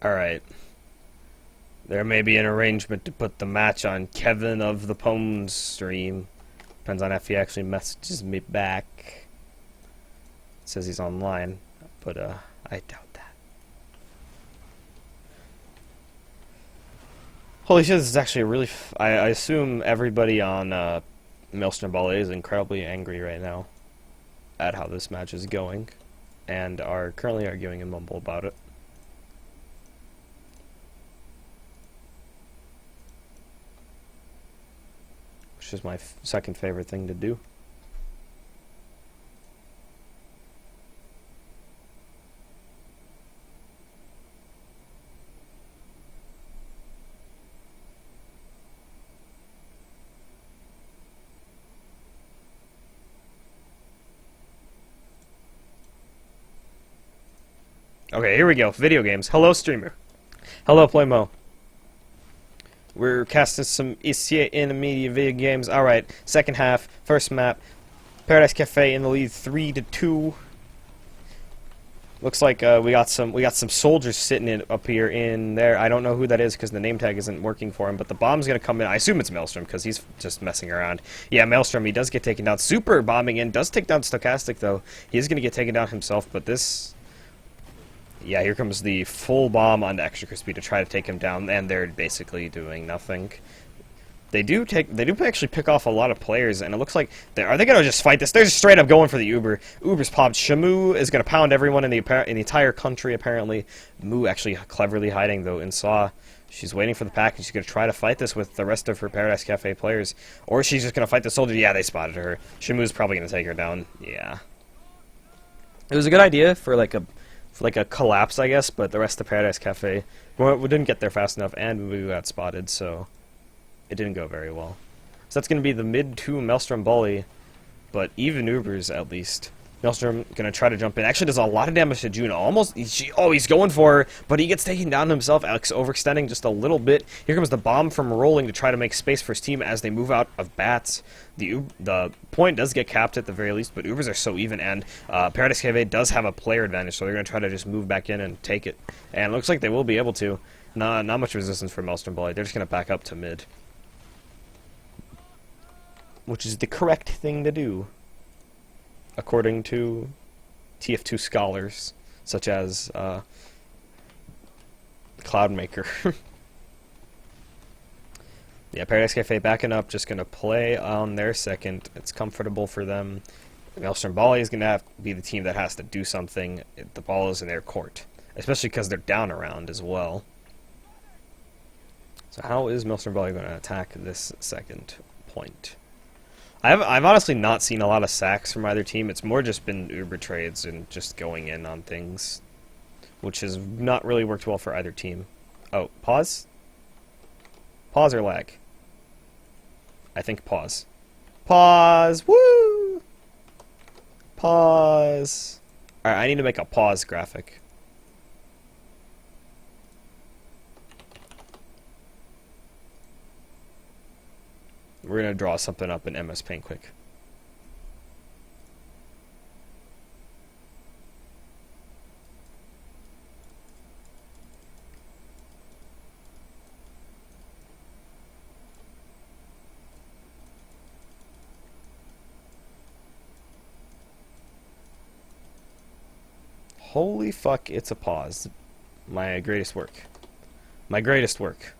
Alright. There may be an arrangement to put the match on Kevin of the Pones stream. Depends on if he actually messages me back. Says he's online, but I doubt that. Holy shit, this is actually a really... I assume everybody on MAELSTROMBOLI is incredibly angry right now at how this match is going, and are currently arguing in Mumble about it. Which is my second favorite thing to do. Okay, here we go. Video games. Hello, streamer. Hello, Playmo. We're casting some ESEA-IM video games. Alright, second half, first map. Paradise Cafe in the lead 3-2. Looks like we got some soldiers sitting up here in there. I don't know who that is because the name tag isn't working for him, but the bomb's gonna come in. I assume it's Maelstrom because he's just messing around. Yeah, Maelstrom, he does get taken down. Super bombing in, does take down Stochastic though. He is gonna get taken down himself, but this... Yeah, here comes the full bomb onto Extra Crispy to try to take him down, and they're basically doing nothing. They do actually pick off a lot of players, and it looks like are they gonna just fight this? They're just straight up going for the Uber. Uber's popped. Shamu is gonna pound everyone in the entire country apparently. Moo actually cleverly hiding though in Saw. She's waiting for the pack, and she's gonna try to fight this with the rest of her Paradise Cafe players, or she's just gonna fight the soldier. Yeah, they spotted her. Shamu's probably gonna take her down. Yeah, it was a good idea for like a collapse, I guess, but the rest of Paradise Cafe we didn't get there fast enough, and we got spotted, so it didn't go very well. So that's going to be the mid 2 MAELSTROMBOLI, but even Ubers at least. Maelstrom going to try to jump in. Actually does a lot of damage to June. He's going for her, but he gets taken down himself. Alex overextending just a little bit. Here comes the bomb from Rolling to try to make space for his team as they move out of bats. The point does get capped at the very least, but Ubers are so even, and Paradise Cafe does have a player advantage, so they're going to try to just move back in and take it. And it looks like they will be able to. Not much resistance for MAELSTROMBOLI. They're just going to back up to mid, which is the correct thing to do, according to TF2 scholars, such as Cloudmaker. Yeah, Paradise Cafe backing up, just going to play on their second. It's comfortable for them. MAELSTROMBOLI is going to have to be the team that has to do something. The ball is in their court, especially because they're down around as well. So how is MAELSTROMBOLI going to attack this second point? I've honestly not seen a lot of sacks from either team. It's more just been Uber trades and just going in on things, which has not really worked well for either team. Oh, pause? Pause or lag? I think pause. Pause! Woo! Pause. Alright, I need to make a pause graphic. We're going to draw something up in MS Paint quick. Holy fuck, it's a pause. My greatest work. My greatest work.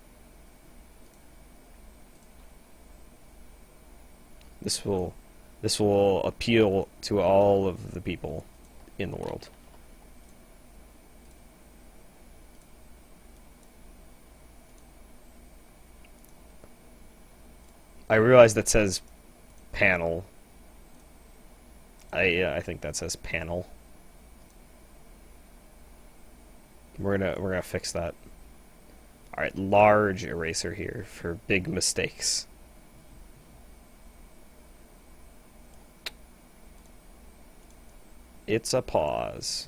This will appeal to all of the people in the world. I realize that says panel. I think that says panel. We're gonna fix that. All right, large eraser here for big mistakes. It's a pause.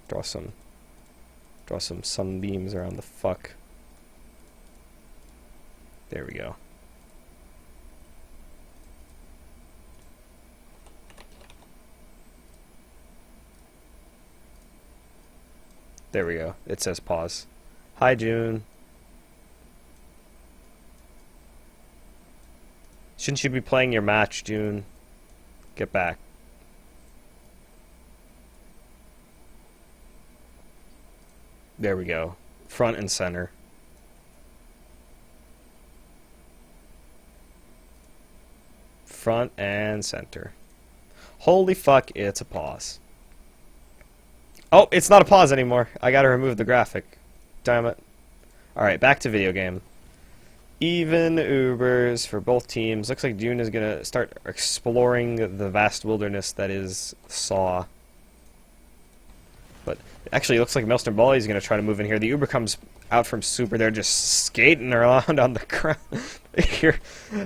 Draw some sunbeams around the fuck. There we go. There we go. It says pause. Hi, June. Shouldn't you be playing your match, June? Get back. There we go. Front and center. Front and center. Holy fuck, it's a pause. Oh, it's not a pause anymore. I gotta remove the graphic. Damn it. Alright, back to video game. Even Ubers for both teams. Looks like June is gonna start exploring the vast wilderness that is Saw. But actually, it looks like MAELSTROMBOLI is gonna try to move in here. The Uber comes out from Super. They're just skating around on the ground here,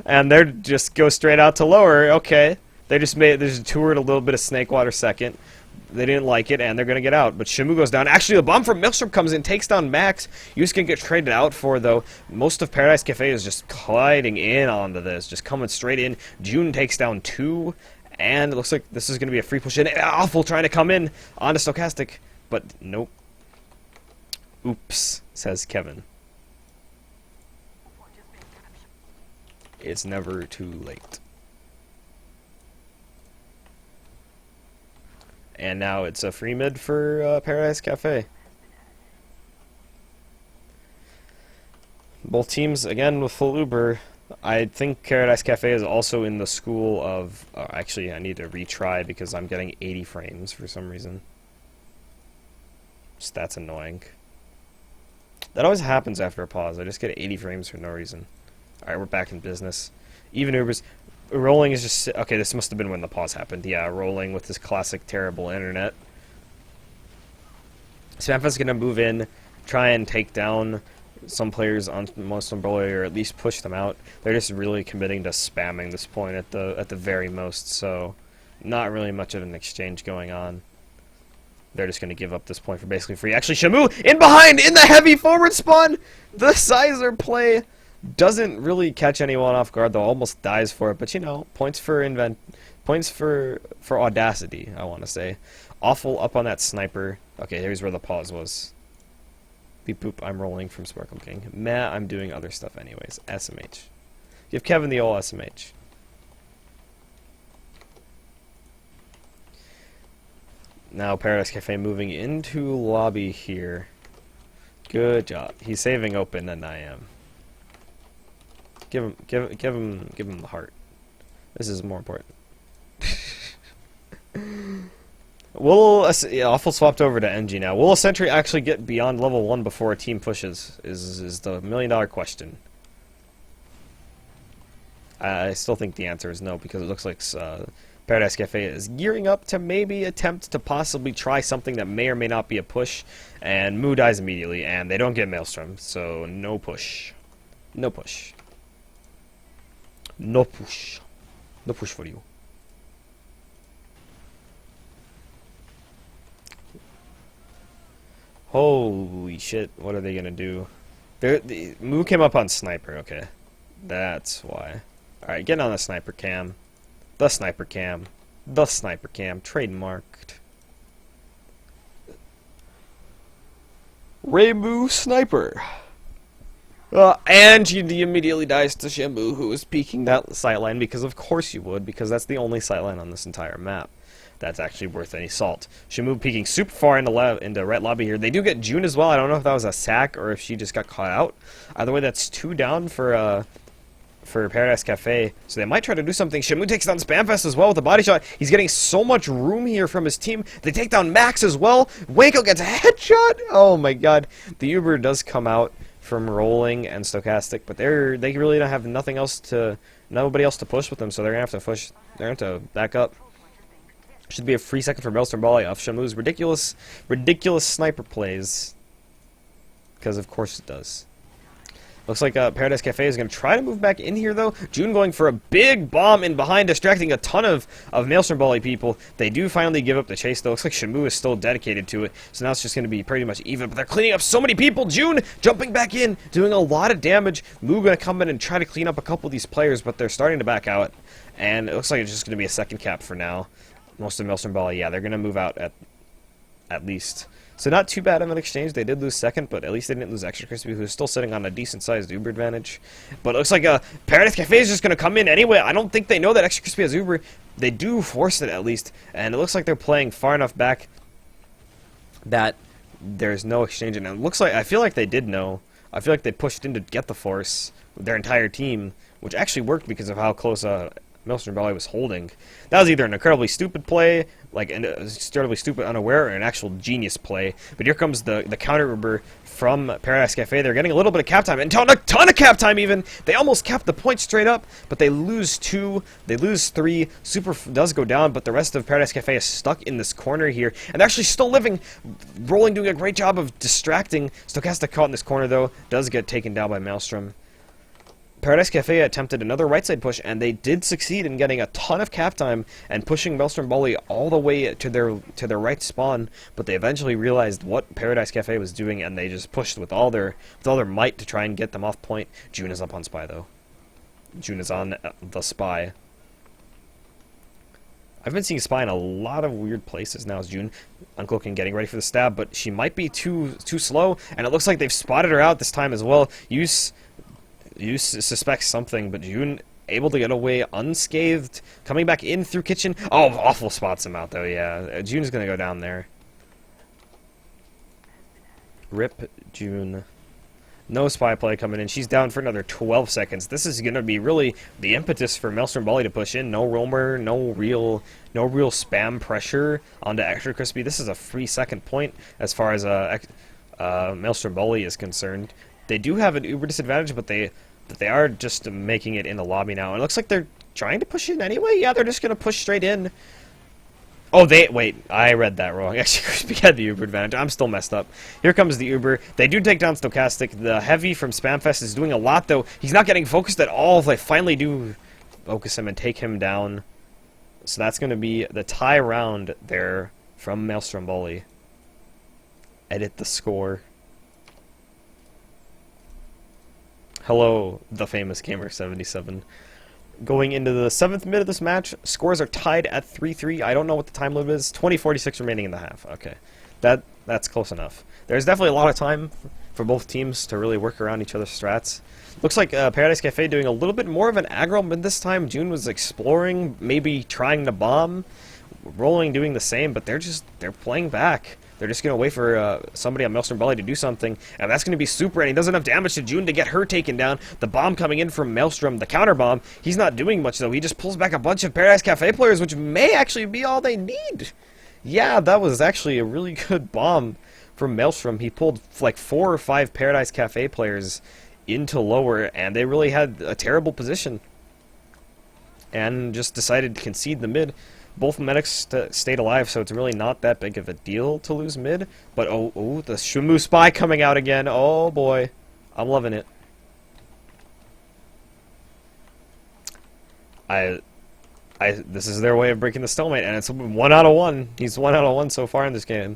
and they're just go straight out to lower. Okay, they just toured a little bit of Snakewater second. They didn't like it, and they're going to get out. But Shamu goes down. Actually, the bomb from Maelstrom comes in, takes down Max. Yus can get traded out for, though. Most of Paradise Cafe is just gliding in onto this, just coming straight in. June takes down 2, and it looks like this is going to be a free push in. Awful trying to come in onto Stochastic, but nope. Oops, says Kevin. It's never too late. And now it's a free mid for Paradise Cafe. Both teams, again, with full Uber. I think Paradise Cafe is also in the school of... actually, I need to retry because I'm getting 80 frames for some reason. Just, that's annoying. That always happens after a pause. I just get 80 frames for no reason. Alright, we're back in business. Even Ubers... Rolling is just... Okay, this must have been when the pause happened. Yeah, rolling with this classic terrible internet. Spamfa's going to move in, try and take down some players on MAELSTROMBOLI, or at least push them out. They're just really committing to spamming this point at the very most, so not really much of an exchange going on. They're just going to give up this point for basically free. Actually, Shamu in behind in the heavy forward spawn! The Sizer play doesn't really catch anyone off guard, though almost dies for it, but you know, points for audacity, I want to say. Awful up on that sniper. Okay, here's where the pause was. Beep boop, I'm rolling from Sparkle King. Meh, I'm doing other stuff anyways. SMH. Give Kevin the old SMH. Now Paradise Cafe moving into lobby here. Good job. He's saving open, and I am. Give him the heart. This is more important. Awful swapped over to NG now. Will a sentry actually get beyond level 1 before a team pushes? Is the $1,000,000 question. I still think the answer is no, because it looks like Paradise Cafe is gearing up to maybe attempt to possibly try something that may or may not be a push, and Moo dies immediately, and they don't get Maelstrom, so no push. No push. No push. No push for you. Holy shit, what are they gonna do? Moo came up on Sniper, okay. That's why. Alright, get on the Sniper cam. The Sniper cam. The Sniper cam. Trademarked. Rainbow Sniper. And he immediately dies to Shamu, who is peeking that sightline, because of course you would, because that's the only sightline on this entire map that's actually worth any salt. Shamu peeking super far into right lobby here. They do get June as well. I don't know if that was a sack or if she just got caught out. Either way, that's 2 down for Paradise Cafe, so they might try to do something. Shamu takes down Spamfest as well with a body shot. He's getting so much room here from his team. They take down Max as well. Waco gets a headshot. Oh my god. The Uber does come out from rolling and Stochastic, but they really don't have nobody else to push with them, so they're gonna have to push. They're gonna have to back up. Should be a free second for MAELSTROMBOLI off Shamu's ridiculous sniper plays, because of course it does. Looks like Paradise Cafe is going to try to move back in here, though. June going for a big bomb in behind, distracting a ton of MAELSTROMBOLI people. They do finally give up the chase, though. Looks like Shamu is still dedicated to it, so now it's just going to be pretty much even. But they're cleaning up so many people. June jumping back in, doing a lot of damage. Mu going to come in and try to clean up a couple of these players, but they're starting to back out. And it looks like it's just going to be a second cap for now. Most of MAELSTROMBOLI, yeah, they're going to move out at least. So not too bad of an exchange. They did lose second, but at least they didn't lose Extra Crispy, who's still sitting on a decent-sized Uber advantage. But it looks like Paradise Cafe is just going to come in anyway. I don't think they know that Extra Crispy has Uber. They do force it, at least. And it looks like they're playing far enough back that there's no exchange. And it looks like, I feel like they did know. I feel like they pushed in to get the force with their entire team, which actually worked because of how close MAELSTROMBOLI was holding. That was either an incredibly stupid play, like an incredibly stupid unaware, or an actual genius play. But here comes the counter Uber from Paradise Cafe. They're getting a little bit of cap time, and a ton of cap time even. They almost capped the point straight up, but they lose 2, they lose 3. Super does go down, but the rest of Paradise Cafe is stuck in this corner here, and they're actually still living. Rolling doing a great job of distracting. Stochastic caught in this corner though, does get taken down by Maelstrom. Paradise Cafe attempted another right side push, and they did succeed in getting a ton of cap time and pushing MAELSTROMBOLI all the way to their right spawn. But they eventually realized what Paradise Cafe was doing, and they just pushed with all their might to try and get them off point. June is up on Spy though. June is on the Spy. I've been seeing Spy in a lot of weird places now as June uncloaking, getting ready for the stab, but she might be too slow, and it looks like they've spotted her out this time as well. You suspect something, but June able to get away unscathed. Coming back in through kitchen. Oh, awful spots him out, though, yeah. June's going to go down there. Rip June. No Spy play coming in. She's down for another 12 seconds. This is going to be really the impetus for MAELSTROMBOLI to push in. No roamer, no real spam pressure onto Extra Crispy. This is a free second point as far as MAELSTROMBOLI is concerned. They do have an Uber disadvantage, but they are just making it in the lobby now. And it looks like they're trying to push in anyway. Yeah, they're just going to push straight in. Oh, wait, I read that wrong. Actually, Crispy had the Uber advantage. I'm still messed up. Here comes the Uber. They do take down Stochastic. The Heavy from Spamfest is doing a lot, though. He's not getting focused at all. They finally do focus him and take him down. So that's going to be the tie round there from MAELSTROMBOLI. Edit the score. Hello, the famous Gamer77. Going into the 7th minute of this match, scores are tied at 3-3. I don't know what the time limit is. 20:46 remaining in the half. Okay, that's close enough. There's definitely a lot of time for both teams to really work around each other's strats. Looks like Paradise Cafe doing a little bit more of an aggro, but this time June was exploring, maybe trying to bomb. Rolling doing the same, but they're playing back. They're just going to wait for somebody on MAELSTROMBOLI to do something, and that's going to be super, and he does enough damage to June to get her taken down. The bomb coming in from Maelstrom, the counter bomb. He's not doing much, though. He just pulls back a bunch of Paradise Cafe players, which may actually be all they need. Yeah, that was actually a really good bomb from Maelstrom. He pulled like 4 or 5 Paradise Cafe players into lower, and they really had a terrible position. And just decided to concede the mid. Both medics stayed alive, so it's really not that big of a deal to lose mid. But oh, the Shamu Spy coming out again. Oh boy, I'm loving it. This is their way of breaking the stalemate, and it's 1 out of 1. He's 1 out of 1 so far in this game,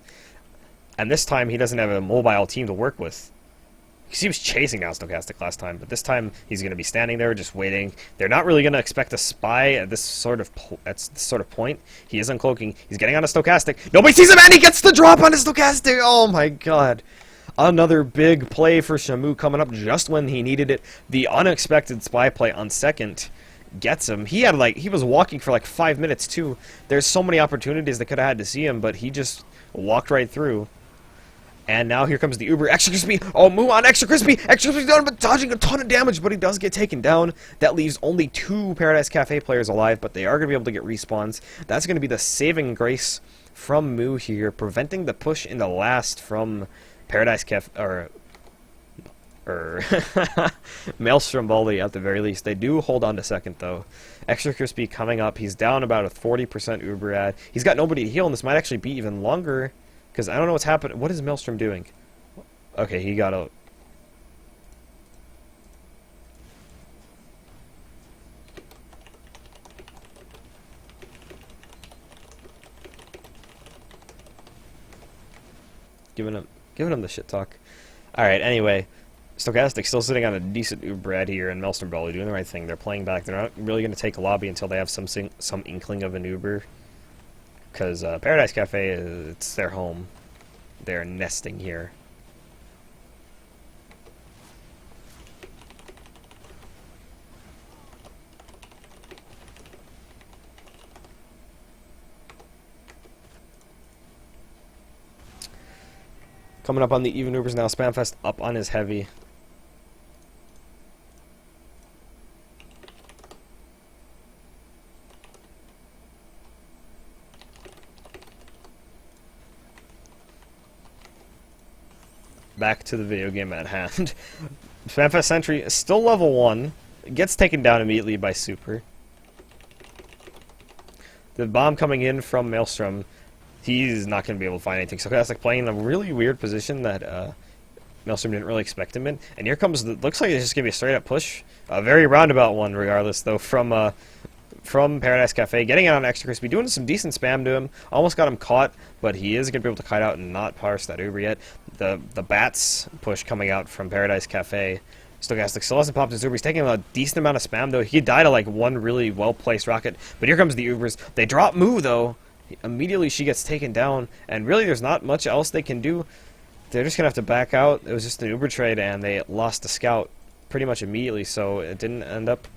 and this time he doesn't have a mobile team to work with. He was chasing down Stochastic last time, but this time he's going to be standing there just waiting. They're not really going to expect a Spy at this sort of point. He is uncloaking. He's getting on a Stochastic. Nobody sees him, and he gets the drop on a Stochastic. Oh my god. Another big play for Shamu coming up just when he needed it. The unexpected Spy play on second gets him. He was walking for like 5 minutes too. There's so many opportunities that could have had to see him, but he just walked right through. And now here comes the Uber. Extra Crispy. Oh, move on. Extra Crispy. Extra Crispy down, but dodging a ton of damage, but he does get taken down. That leaves only 2 Paradise Cafe players alive, but they are going to be able to get respawns. That's going to be the saving grace from Moo here, preventing the push in the last from Paradise Cafe, or MAELSTROMBOLI at the very least. They do hold on to second, though. Extra Crispy coming up. He's down about a 40% Uber ad. He's got nobody to heal, and this might actually be even longer. Because I don't know what's happening. What is Maelstrom doing? Okay, he got a... giving him the shit talk. Alright, anyway. Stochastic still sitting on a decent Uber here, and MAELSTROMBOLI doing the right thing. They're playing back. They're not really going to take a lobby until they have some inkling of an Uber. Because Paradise Cafe, it's their home. They're nesting here. Coming up on the even Ubers now. Spamfest up on his heavy. Back to the video game at hand. Spamfest Sentry is still level 1. Gets taken down immediately by Super. The bomb coming in from Maelstrom. He's not going to be able to find anything. So that's like playing in a really weird position that Maelstrom didn't really expect him in. And here comes the... Looks like it's just going to be a straight-up push. A very roundabout one, regardless, though, from Paradise Cafe. Getting out on Extra Crispy. Doing some decent spam to him. Almost got him caught, but he is going to be able to kite out and not parse that Uber yet. The Bats push coming out from Paradise Cafe. Stochastic still hasn't popped his Uber. He's taking a decent amount of spam, though. He died to, like, one really well-placed rocket. But here comes the Ubers. They drop Moo, though. Immediately she gets taken down, and really there's not much else they can do. They're just going to have to back out. It was just an Uber trade, and they lost the scout pretty much immediately, so it didn't end up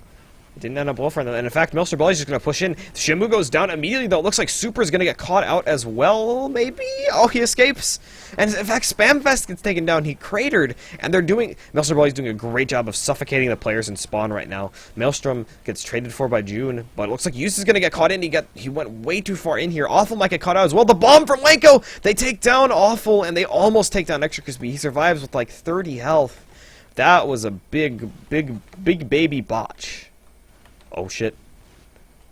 well for them. And in fact, MAELSTROMBOLI is just going to push in. Shamu goes down immediately, though. It looks like Super is going to get caught out as well, maybe? Oh, he escapes. And in fact, Spamfest gets taken down. He cratered. And MAELSTROMBOLI is doing a great job of suffocating the players in spawn right now. Maelstrom gets traded for by June, but it looks like Yus is going to get caught in. He went way too far in here. Awful might get caught out as well. The bomb from Wanko! They take down Awful, and they almost take down Extra Crispy. He survives with like 30 health. That was a big baby botch. Oh shit.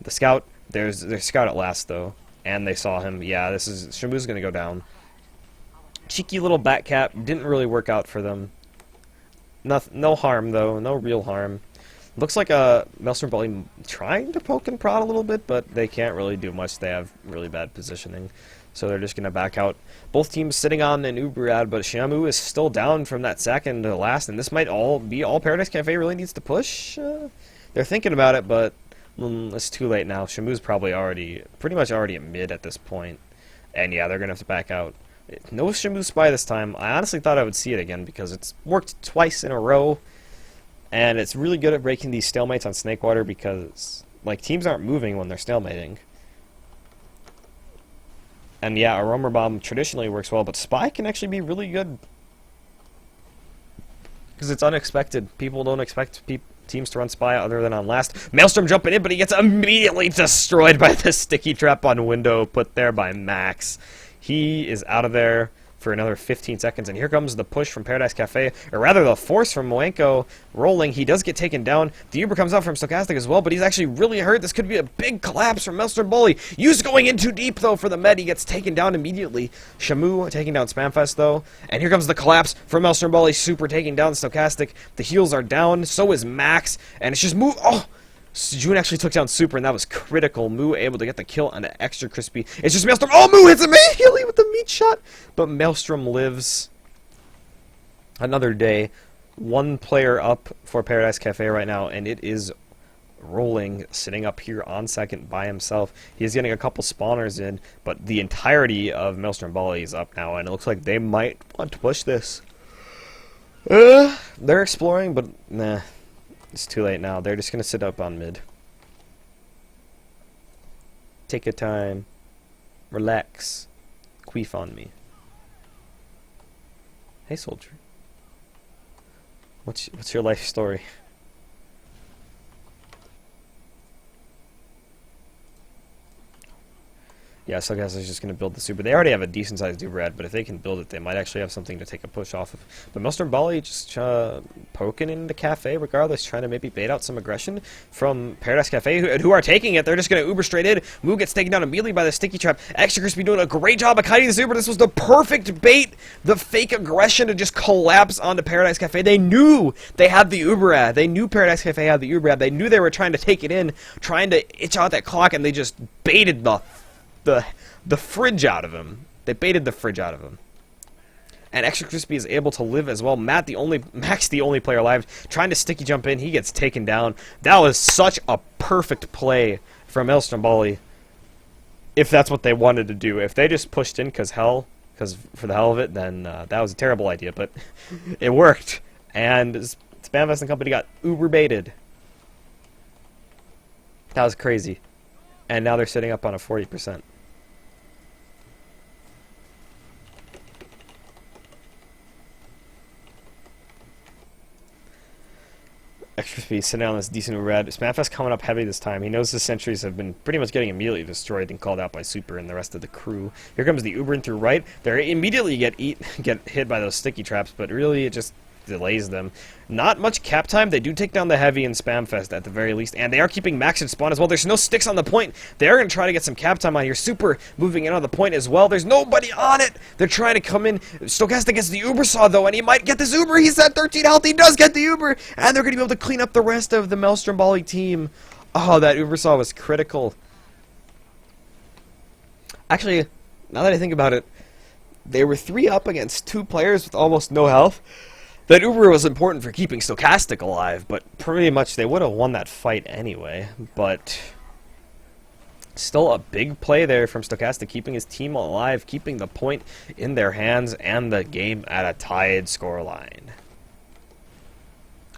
The scout, there's scout at last though. And they saw him. Yeah, Shamu's gonna go down. Cheeky little bat cap, didn't really work out for them. No harm though, no real harm. Looks like MAELSTROMBOLI trying to poke and prod a little bit, but they can't really do much. They have really bad positioning. So they're just gonna back out. Both teams sitting on an Uber ad, but Shamu is still down from that second to last, and this might be all Paradise Cafe really needs to push. They're thinking about it, but it's too late now. Shamu's probably pretty much already at mid at this point. And yeah, they're going to have to back out. No Shamu Spy this time. I honestly thought I would see it again because it's worked twice in a row. And it's really good at breaking these stalemates on Snakewater because, like, teams aren't moving when they're stalemating. And yeah, a Roamer Bomb traditionally works well, but Spy can actually be really good. Because it's unexpected. People don't expect teams to run Spy other than on last. Maelstrom jumping in, but he gets immediately destroyed by the sticky trap on window put there by Max. He is out of there for another 15 seconds, and here comes the push from Paradise Cafe, or rather the force from Moenko rolling. He does get taken down. The Uber comes out from Stochastic as well, but he's actually really hurt. This could be a big collapse from MAELSTROMBOLI. Yus going in too deep, though, for the med. He gets taken down immediately. Shamu taking down Spamfest, though, and here comes the collapse from MAELSTROMBOLI. Super taking down Stochastic. The heals are down, so is Max, and it's just Moo. Oh! June actually took down Super, and that was critical. Moo able to get the kill on the Extra Crispy. It's just Maelstrom. Oh, Moo hits him immediately with the meat shot. But Maelstrom lives another day. One player up for Paradise Cafe right now, and it is rolling, sitting up here on second by himself. He's getting a couple spawners in, but the entirety of MAELSTROMBOLI is up now, and it looks like they might want to push this. They're exploring, but nah. It's too late now. They're just going to sit up on mid. Take your time. Relax. Queef on me. Hey, soldier. What's your life story? Yeah, so guys, I was just going to build the Super. They already have a decent-sized Uberad, but if they can build it, they might actually have something to take a push off of. But MAELSTROMBOLI just poking in the Cafe regardless, trying to maybe bait out some aggression from Paradise Cafe, who are taking it. They're just going to Uber straight in. Moo gets taken down immediately by the Sticky Trap. Extra Crispy doing a great job of kiting this Uber. This was the perfect bait, the fake aggression to just collapse onto Paradise Cafe. They knew they had the Uberad. They knew Paradise Cafe had the Uberad. They knew they were trying to take it in, trying to itch out that clock, and they just baited the fridge out of him. They baited the fridge out of him. and Extra Crispy is able to live as well. Max, the only player alive, trying to sticky jump in. He gets taken down. That was such a perfect play from MAELSTROMBOLI. If that's what they wanted to do. If they just pushed in because for the hell of it, then that was a terrible idea. But it worked. And Spamfest and company got uber baited. That was crazy. And now they're sitting up on a 40%. Extra Speed sitting on this decent red. Spamfest coming up heavy this time. He knows his sentries have been pretty much getting immediately destroyed and called out by Super and the rest of the crew. Here comes the Uber in through right. They immediately get hit by those sticky traps, but really it just delays them. Not much cap time. They do take down the heavy in Spamfest at the very least, and they are keeping Max in spawn as well. There's no sticks on the point. They are going to try to get some cap time on here. Super moving in on the point as well. There's nobody on it. They're trying to come in. Stochastic gets the Uber saw though, and he might get this Uber. He's at 13 health. He does get the Uber, and they're going to be able to clean up the rest of the MAELSTROMBOLI team. Oh, that Uber saw was critical. Actually, now that I think about it, they were 3 up against 2 players with almost no health. That Uber was important for keeping Stochastic alive, but pretty much they would have won that fight anyway. But still a big play there from Stochastic, keeping his team alive, keeping the point in their hands, and the game at a tied scoreline.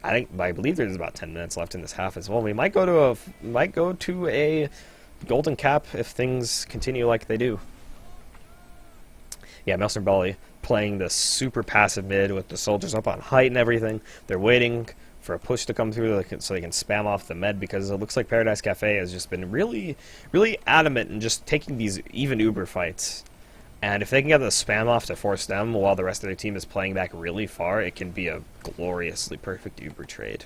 I believe there's about 10 minutes left in this half as well. We might go to a golden cap if things continue like they do. Yeah, MAELSTROMBOLI playing the super passive mid with the soldiers up on height and everything. They're waiting for a push to come through so they can spam off the med, because it looks like Paradise Cafe has just been really, really adamant in just taking these even Uber fights. And if they can get the spam off to force them while the rest of their team is playing back really far, it can be a gloriously perfect Uber trade.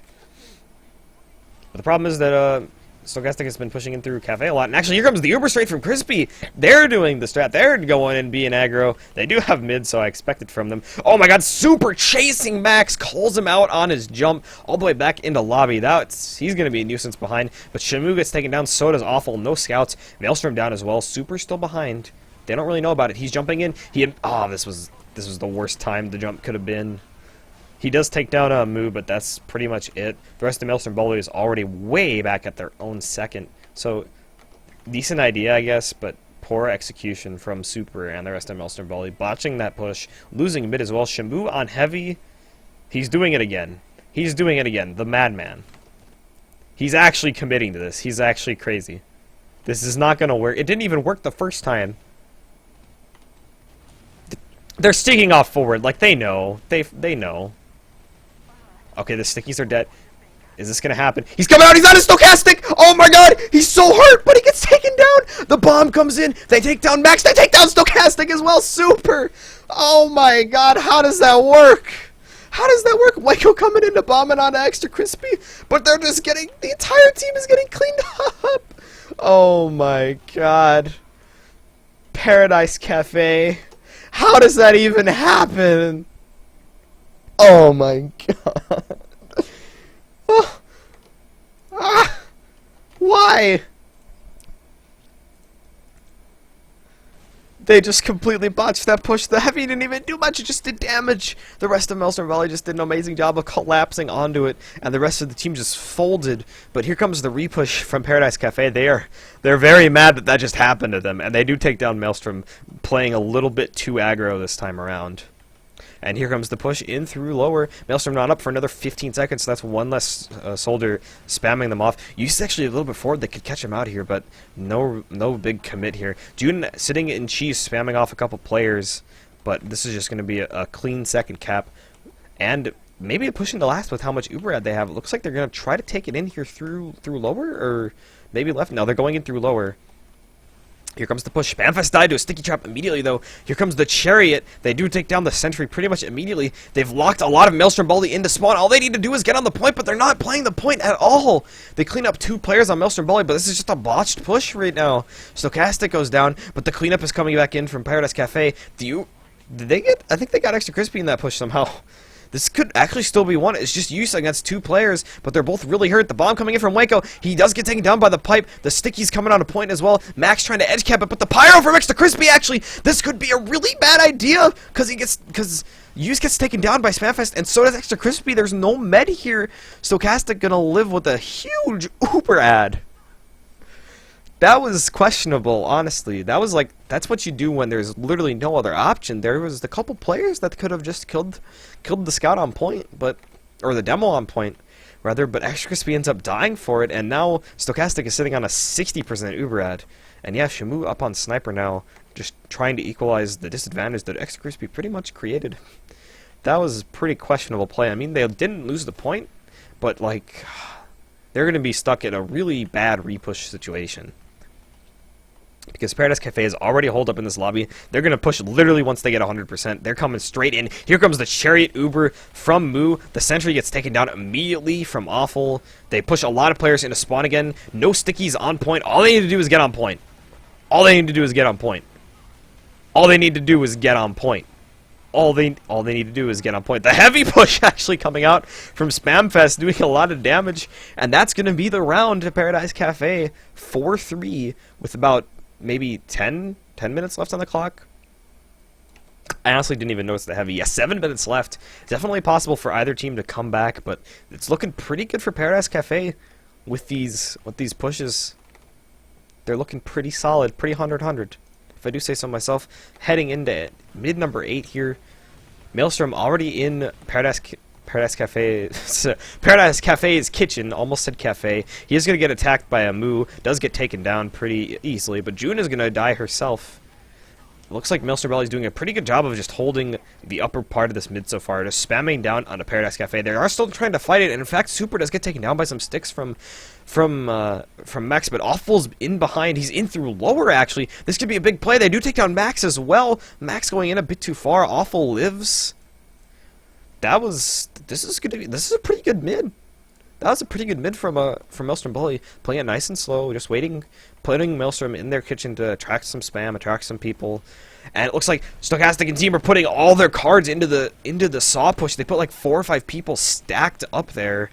But the problem is that Stochastic has been pushing in through Cafe a lot. And actually, here comes the Uber straight from Crispy. They're doing the strat. They're going and being aggro. They do have mid, so I expect it from them. Oh my god, Super chasing Max. Calls him out on his jump all the way back into lobby. He's going to be a nuisance behind. But Shamu gets taken down. So does Awful. No scouts. Maelstrom down as well. Super still behind. They don't really know about it. He's jumping in. This was the worst time the jump could have been. He does take down a Moo, but that's pretty much it. The rest of MAELSTROMBOLI is already way back at their own second. So, decent idea, I guess, but poor execution from Super and the rest of MAELSTROMBOLI. Botching that push, losing mid as well. Shamu on heavy. He's doing it again. He's doing it again. The madman. He's actually committing to this. He's actually crazy. This is not going to work. It didn't even work the first time. They're sticking off forward. Like, they know. They know. Okay, the stickies are dead. Is this gonna happen? He's coming out! He's on a Stochastic! Oh my god! He's so hurt, but he gets taken down! The bomb comes in. They take down Max. They take down Stochastic as well. Super! Oh my god, how does that work? How does that work? Waco coming in to bomb it on Extra Crispy, but they're just getting... The entire team is getting cleaned up! Oh my god. Paradise Cafe. How does that even happen? Oh my god. Why? They just completely botched that push. The heavy didn't even do much, it just did damage. The rest of MAELSTROMBOLI just did an amazing job of collapsing onto it, and the rest of the team just folded. But here comes the repush from Paradise Cafe. They're very mad that just happened to them, and they do take down Maelstrom, playing a little bit too aggro this time around. And here comes the push in through lower. Maelstrom not up for another 15 seconds, so that's one less soldier spamming them off. Used actually a little bit forward, they could catch him out here, but no big commit here. June sitting in cheese, spamming off a couple players, but this is just going to be a clean second cap. And maybe a push into last with how much Uber ad they have. It looks like they're going to try to take it in here through lower, or maybe left. No, they're going in through lower. Here comes the push. Spamfest died to a sticky trap immediately, though. Here comes the Chariot. They do take down the Sentry pretty much immediately. They've locked a lot of MAELSTROMBOLI into spawn. All they need to do is get on the point, but they're not playing the point at all. They clean up 2 players on MAELSTROMBOLI, but this is just a botched push right now. Stochastic goes down, but the cleanup is coming back in from Paradise Cafe. Did they get... I think they got Extra Crispy in that push somehow. This could actually still be won. It's just use against 2 players, but they're both really hurt. The bomb coming in from Waco. He does get taken down by the pipe. The sticky's coming on a point as well. Max trying to edge cap it, but the pyro from Extra Crispy, actually, this could be a really bad idea, because Use gets taken down by Spamfest, and so does Extra Crispy. There's no med here. Stochastic gonna live with a huge Uber ad. That was questionable, honestly. That's what you do when there's literally no other option. There was a couple players that could have just killed the scout on point, or the demo on point, rather, but Extra Crispy ends up dying for it, and now Stochastic is sitting on a 60% Uber ad. And yeah, Shamu up on Sniper now, just trying to equalize the disadvantage that Extra Crispy pretty much created. That was a pretty questionable play. I mean, they didn't lose the point, but, like, they're going to be stuck in a really bad repush situation. Because Paradise Cafe is already holed up in this lobby. They're going to push literally once they get 100%. They're coming straight in. Here comes the Chariot Uber from Moo. The sentry gets taken down immediately from Awful. They push a lot of players into spawn again. No stickies on point. All they need to do is get on point. All they need to do is get on point. All they need to do is get on point. All they need to do is get on point. The heavy push actually coming out from Spamfest, doing a lot of damage. And that's going to be the round to Paradise Cafe. 4-3 with about maybe 10 minutes left on the clock. I honestly didn't even notice the heavy. Yeah, 7 minutes left. Definitely possible for either team to come back, but it's looking pretty good for Paradise Cafe with these pushes. They're looking pretty solid, pretty 100-100. If I do say so myself, heading into mid number 8 here. Maelstrom already in Paradise Cafe's kitchen. Almost said cafe. He is going to get attacked by a Moo. Does get taken down pretty easily, but June is going to die herself. Looks like MAELSTROMBOLI is doing a pretty good job of just holding the upper part of this mid so far, just spamming down on a Paradise Cafe. They are still trying to fight it, and in fact, Super does get taken down by some sticks from Max, but Awful's in behind. He's in through lower, actually. This could be a big play. They do take down Max as well. Max going in a bit too far. Awful lives. This is a pretty good mid. That was a pretty good mid from MAELSTROMBOLI, playing it nice and slow, just waiting, putting Maelstrom in their kitchen to attract some spam, attract some people. And it looks like Stochastic and team are putting all their cards into the saw push. They put like 4 or 5 people stacked up there.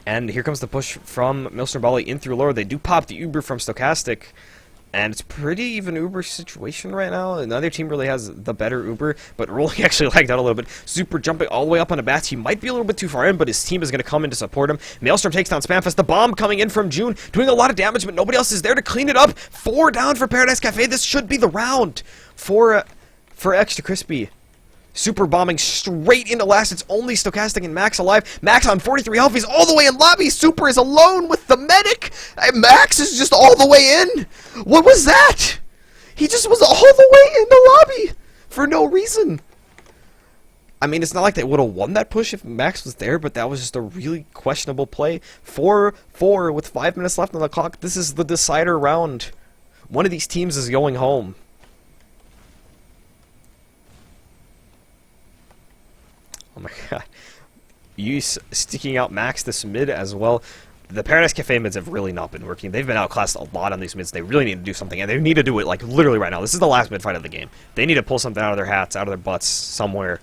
And here comes the push from MAELSTROMBOLI in through lower. They do pop the Uber from Stochastic. And it's pretty even Uber situation right now. Another team really has the better Uber, but Rolling actually lagged out a little bit. Super jumping all the way up on a bats. He might be a little bit too far in, but his team is going to come in to support him. Maelstrom takes down Spamfest. The bomb coming in from June, doing a lot of damage, but nobody else is there to clean it up. 4 down for Paradise Cafe. This should be the round for Extra Crispy. Super bombing straight into last. It's only Stochastic and Max alive. Max on 43 health. He's all the way in lobby. Super is alone with the medic. And Max is just all the way in. What was that? He just was all the way in the lobby for no reason. I mean, it's not like they would have won that push if Max was there, but that was just a really questionable play. 4-4 with 5 minutes left on the clock. This is the decider round. One of these teams is going home. Oh my god. Use sticking out Max this mid as well. The Paradise Cafe mids have really not been working. They've been outclassed a lot on these mids. They really need to do something, and they need to do it like literally right now. This is the last mid fight of the game. They need to pull something out of their hats, out of their butts, somewhere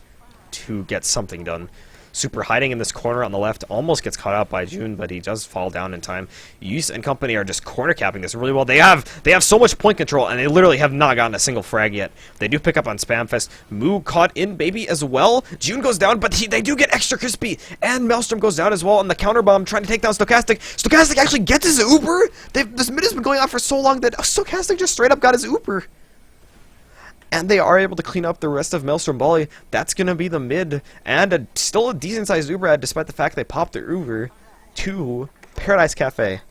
to get something done. Super hiding in this corner on the left, almost gets caught out by June, but he does fall down in time. Use and company are just corner capping this really well. They have so much point control, and they literally have not gotten a single frag yet. They do pick up on Spamfest. Moo caught in baby as well. June goes down, but they do get Extra Crispy, and Maelstrom goes down as well on the counter bomb, trying to take down Stochastic. Stochastic actually gets his Uber. This mid has been going on for so long that Stochastic just straight up got his Uber. And they are able to clean up the rest of MAELSTROMBOLI. That's going to be the mid. And still a decent-sized Uber ad, despite the fact they popped their Uber to Paradise Cafe.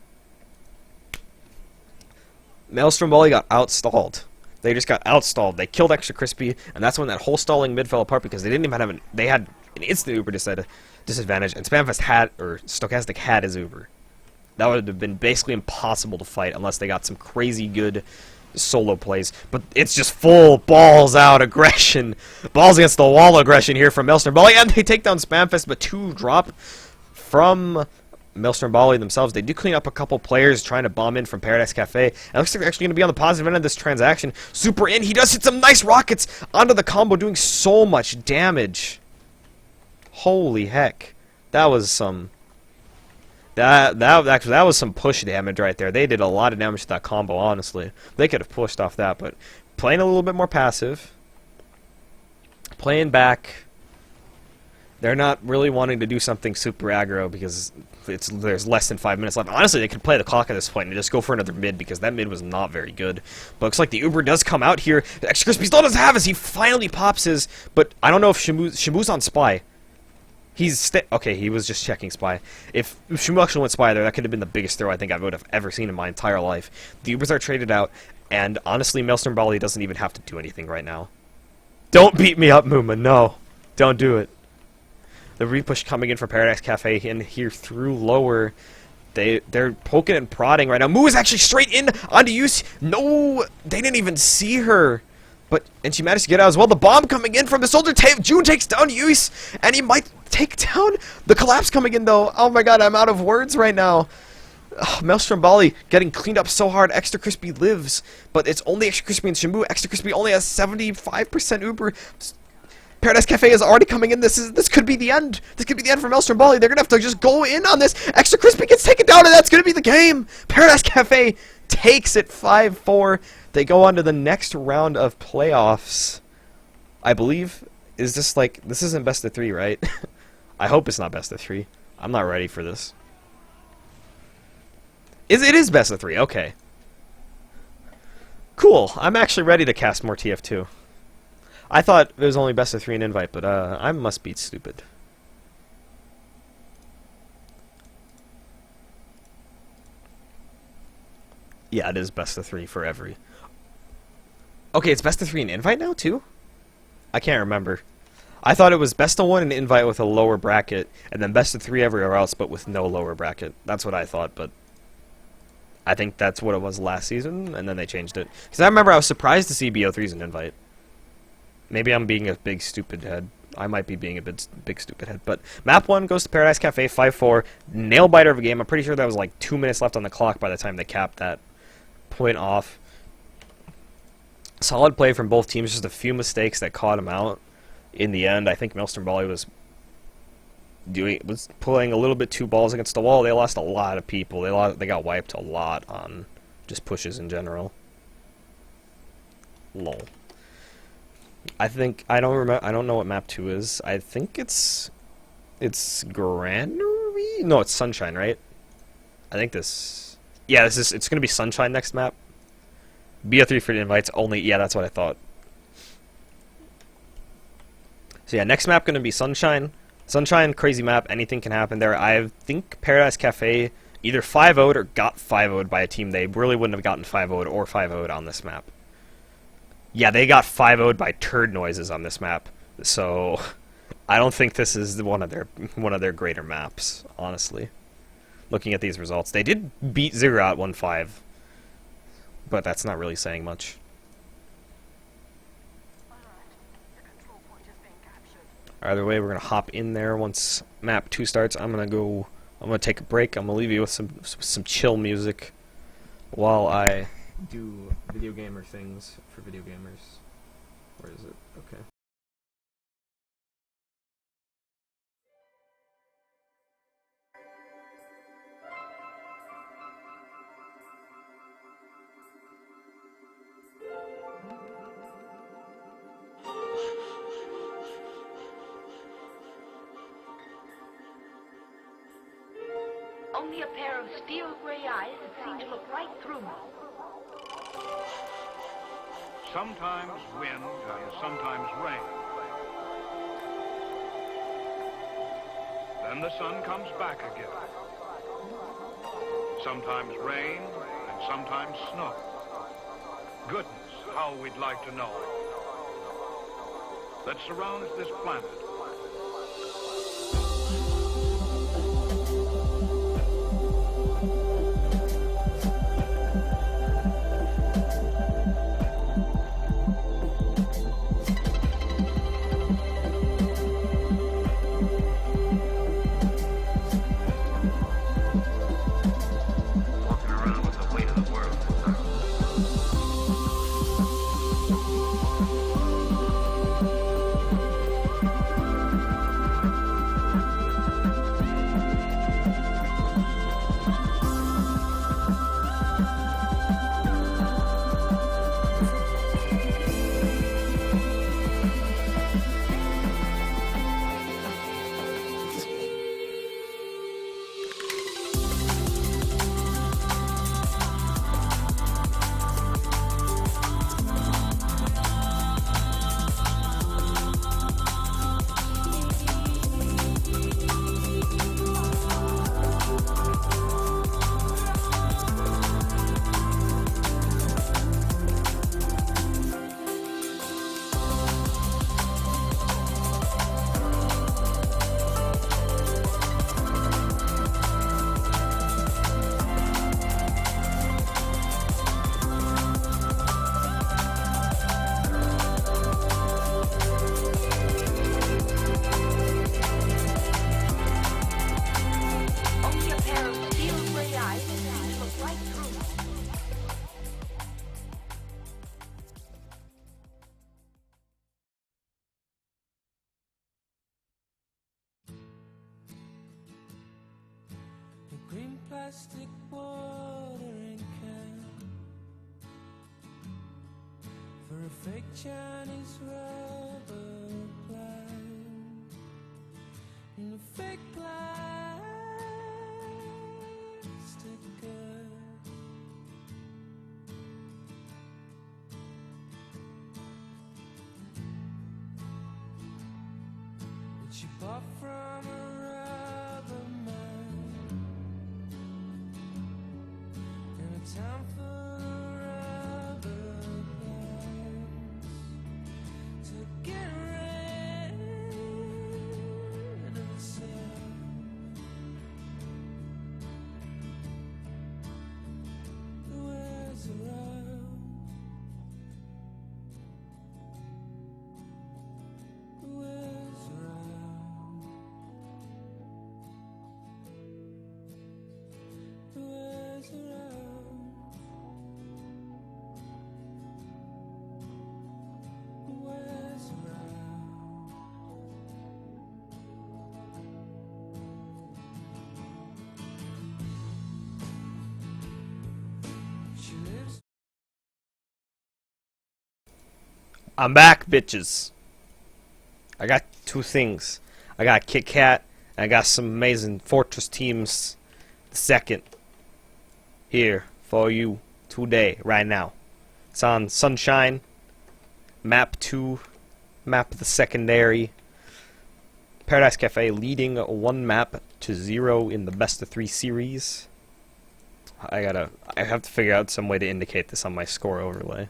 MAELSTROMBOLI got outstalled. They just got outstalled. They killed Extra Crispy, and that's when that whole stalling mid fell apart because they didn't even have they had an instant Uber disadvantage, and Stochastic had his Uber. That would have been basically impossible to fight unless they got some crazy good solo plays, but it's just full balls out aggression, balls against the wall aggression here from MAELSTROMBOLI, and they take down Spamfest, but 2 drop from MAELSTROMBOLI themselves, they do clean up a couple players trying to bomb in from Paradise Cafe. It looks like they're actually going to be on the positive end of this transaction. Super in, he does hit some nice rockets onto the combo, doing so much damage. Holy heck. That was some... That was some push damage right there. They did a lot of damage to that combo, honestly. They could have pushed off that, but playing a little bit more passive. Playing back. They're not really wanting to do something super aggro because there's less than 5 minutes left. Honestly, they could play the clock at this point and just go for another mid because that mid was not very good. But looks like the Uber does come out here. Extra Crispy still doesn't have as he finally pops his, but I don't know if Shamu's on Spy. Okay, he was just checking Spy. If Shamu actually went Spy there, that could have been the biggest throw I think I would have ever seen in my entire life. The Ubers are traded out, and honestly, MAELSTROMBOLI doesn't even have to do anything right now. Don't beat me up, Muma. No. Don't do it. The repush coming in for Paradise Cafe in here through lower. They're poking and prodding right now. Moo is actually straight in onto Yus. No, they didn't even see her. And she managed to get out as well. The bomb coming in from the soldier. June takes down Yus, and he might take down the collapse coming in though. Oh my god, I'm out of words right now. MAELSTROMBOLI getting cleaned up so hard. Extra Crispy lives, but it's only Extra Crispy and Shamu. Extra Crispy only has 75% Uber. Paradise Cafe is already coming in. This could be the end. This could be the end for MAELSTROMBOLI. They're gonna have to just go in on this. Extra Crispy gets taken down, and that's gonna be the game. Paradise Cafe takes it 5-4. They go on to the next round of playoffs. I believe. Is this like, this isn't best of 3, right? I hope it's not best of 3. I'm not ready for this. It is best of 3. Okay. Cool. I'm actually ready to cast more TF2. I thought it was only best of 3 in invite, but I must be stupid. Yeah, it is best of 3 for every. Okay, it's best of 3 in invite now too? I can't remember. I thought it was best of 1 in invite with a lower bracket, and then best of 3 everywhere else, but with no lower bracket. That's what I thought, but I think that's what it was last season, and then they changed it. Because I remember I was surprised to see BO3s in invite. Maybe I'm being a big stupid head. I might be being a big stupid head. But map 1 goes to Paradise Cafe, 5-4. Nail-biter of a game. I'm pretty sure that was like 2 minutes left on the clock by the time they capped that point off. Solid play from both teams. Just a few mistakes that caught him out. In the end, I think MAELSTROMBOLI was pulling a little bit too balls against the wall. They lost a lot of people. They got wiped a lot on just pushes in general. Lol. I don't know what map 2 is. I think it's Granary? No, it's Sunshine, right? I think this. Yeah, it's gonna be Sunshine next map. BO3 for the invites only. Yeah, that's what I thought. So yeah, next map gonna be Sunshine. Sunshine, crazy map. Anything can happen there. I think Paradise Cafe either 5-0'd or got 5-0'd by a team they really wouldn't have gotten 5-0'd or 5-0'd on this map. Yeah, they got 5-0'd by turd noises on this map. So I don't think this is one of their greater maps, honestly. Looking at these results, they did beat Zero out 1-5, but that's not really saying much. Either way, we're gonna hop in there once map 2 starts. I'm gonna take a break. I'm gonna leave you with some chill music while I do video gamer things for video gamers. Where is it? Okay. Only a pair of steel gray eyes that seem to look right through me. Sometimes wind and sometimes rain. Then the sun comes back again. Sometimes rain and sometimes snow. Goodness, how we'd like to know that surrounds this planet. green plastic watering can for a fake Chinese rubber plant and a fake plastic girl. Which you bought from a rubber man in a town full of rubber plants to get rid of itself. Who wears around? Who wears around? Who wears around? Who wears around? She lives. I'm back, bitches. I got two things. I got Kit Kat, and I got some amazing Fortress teams. The second here for you today, right now. It's on Sunshine, Map 2, Map the Secondary. Paradise Cafe leading 1-0 in the best of 3 series. I have to figure out some way to indicate this on my score overlay.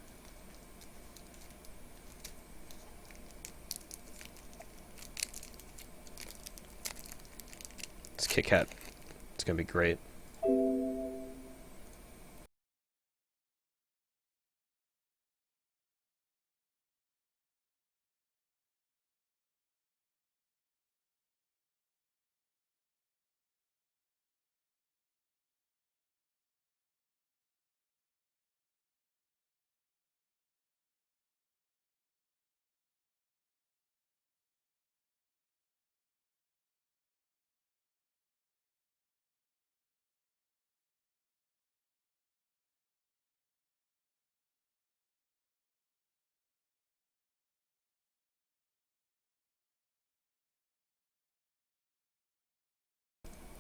It's Kit Kat. It's gonna be great.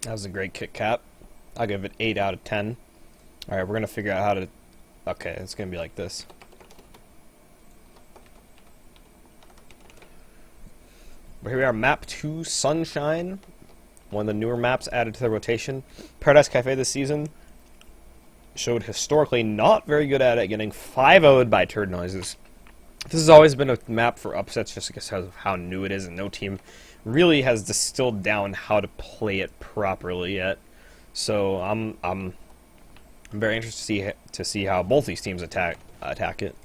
That was a great Kit Kat. I'll give it 8 out of 10. Alright, we're gonna figure out how to... Okay, it's gonna be like this. But here we are, Map 2 Sunshine. One of the newer maps added to the rotation. Paradise Cafe this season showed historically not very good at it, getting 5-0'd by turd noises. This has always been a map for upsets just because of how new it is, and no team really has distilled down how to play it properly yet. So I'm very interested to see how both these teams attack it.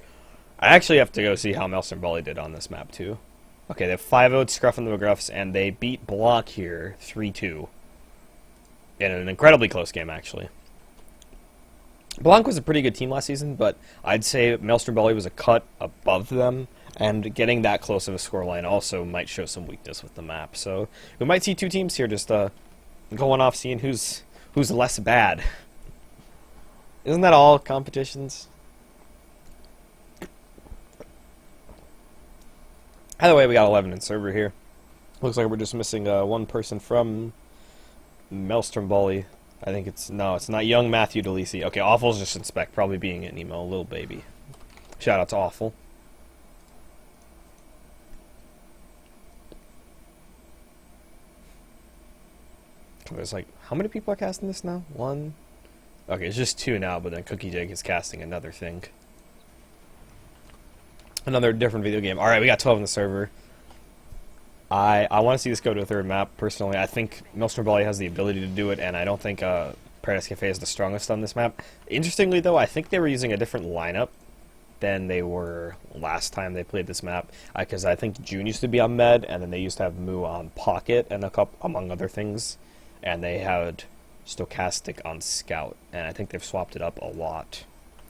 I actually have to go see how MAELSTROMBOLI did on this map too. Okay, they have 5-0'd Scruff and the McGruffs, and they beat Blanc here 3-2 in an incredibly close game actually. Blanc was a pretty good team last season, but I'd say MAELSTROMBOLI was a cut above them, and getting that close of a scoreline also might show some weakness with the map. So we might see two teams here just going off, seeing who's less bad. Isn't that all competitions? Either way, we got 11 in server here. Looks like we're just missing one person from MAELSTROMBOLI. I think it's not young Matthew DeLisi. Okay, Awful's just in spec, probably being an emo, little baby. Shout out to Awful. There's like, how many people are casting this now? 1? Okay, it's just 2 now, but then Cookie Jake is casting another thing. Another different video game. Alright, we got 12 in the server. I want to see this go to a third map, personally. I think MAELSTROMBOLI has the ability to do it, and I don't think Paradise Cafe is the strongest on this map. Interestingly, though, I think they were using a different lineup than they were last time they played this map, because I think June used to be on Med, and then they used to have Moo on Pocket, and a couple, among other things, and they had Stochastic on Scout, and I think they've swapped it up a lot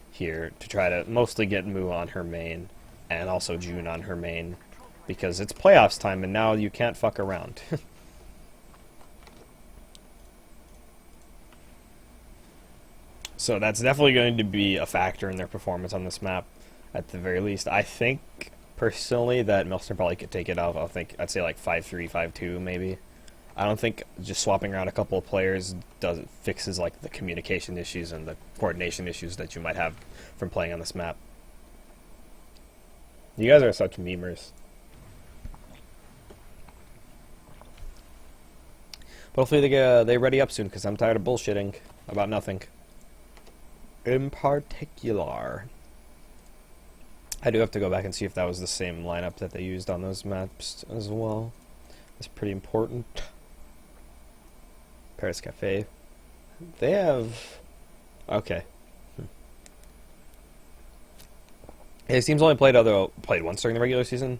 here to try to mostly get Moo on her main, and also June on her main, because it's playoffs time, and now you can't fuck around. So that's definitely going to be a factor in their performance on this map, at the very least. I think, personally, that Maelstrom probably could take it off. I'd say like 5-3, 5-2 maybe. I don't think just swapping around a couple of players fixes like the communication issues and the coordination issues that you might have from playing on this map. You guys are such memers. But hopefully they ready up soon, because I'm tired of bullshitting about nothing. In particular, I do have to go back and see if that was the same lineup that they used on those maps as well. That's pretty important. Paradise Cafe. They have... Okay. His team's only played once during the regular season,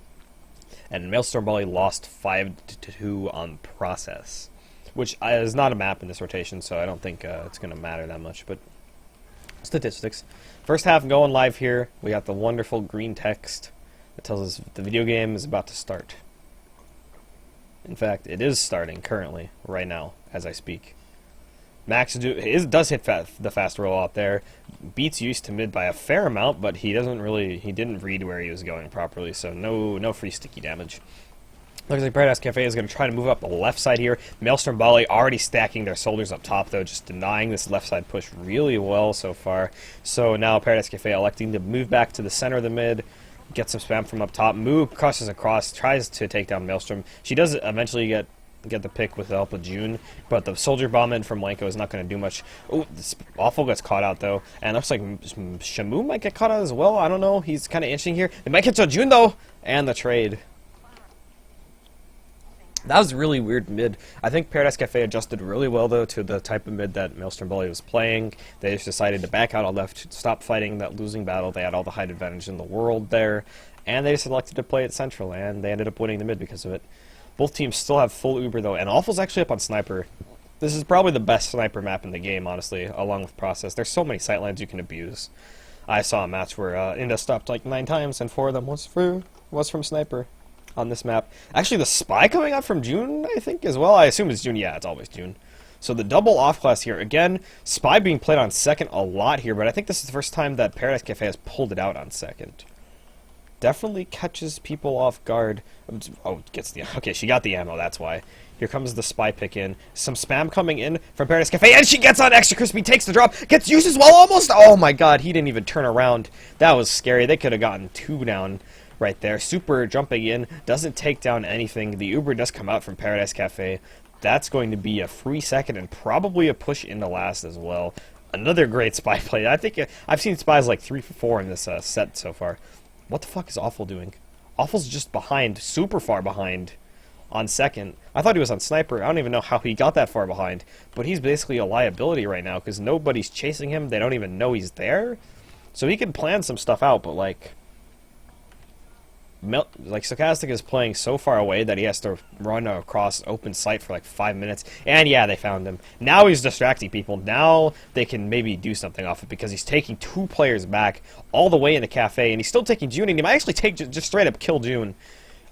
and MAELSTROMBOLI lost 5-2 on process, which is not a map in this rotation, so I don't think it's going to matter that much, but statistics. First half going live here. We got the wonderful green text that tells us the video game is about to start. In fact, it is starting currently, right now, as I speak. Max does hit the fast roll out there. Beats used to mid by a fair amount, but he didn't read where he was going properly, so no free sticky damage. Looks like Paradise Cafe is going to try to move up the left side here. MAELSTROMBOLI already stacking their soldiers up top, though, just denying this left side push really well so far. So now Paradise Cafe electing to move back to the center of the mid, get some spam from up top. Moo crosses across, tries to take down Maelstrom. She does eventually get the pick with the help of June, but the soldier bomb in from Wanko is not going to do much. Oh, this Awful gets caught out, though, and it looks like Shamu might get caught out as well. I don't know. He's kind of inching here. They might get to June, though, and the trade. That was really weird mid. I think Paradise Cafe adjusted really well, though, to the type of mid that MAELSTROMBOLI was playing. They just decided to back out on left, stop fighting that losing battle. They had all the height advantage in the world there, and they just elected to play it central, and they ended up winning the mid because of it. Both teams still have full Uber, though, and Awful's actually up on Sniper. This is probably the best Sniper map in the game, honestly, along with Process. There's so many sightlines you can abuse. I saw a match where Inda stopped like 9 times, and 4 of them was from Sniper on this map. Actually, the Spy coming out from June, I think, as well. I assume it's June. Yeah, it's always June. So the double off class here. Again, Spy being played on second a lot here, but I think this is the first time that Paradise Cafe has pulled it out on second. Definitely catches people off guard. Oh, gets the... Okay, she got the ammo, that's why. Here comes the Spy pick in. Some spam coming in from Paradise Cafe, and she gets on Extra Crispy, takes the drop, gets used as well almost. Oh my god, he didn't even turn around. That was scary. They could have gotten 2 down right there. Super jumping in, doesn't take down anything. The Uber does come out from Paradise Cafe. That's going to be a free second and probably a push into last as well. Another great Spy play. I think I've seen Spies like 3 for 4 in this set so far. What the fuck is Awful doing? Awful's just behind, super far behind on second. I thought he was on Sniper. I don't even know how he got that far behind, but he's basically a liability right now because nobody's chasing him. They don't even know he's there. So he can plan some stuff out, but like Stochastic is playing so far away that he has to run across open sight for like 5 minutes. And yeah, they found him. Now he's distracting people. Now they can maybe do something off it because he's taking 2 players back all the way in the cafe, and he's still taking June, and he might actually take just straight up kill June.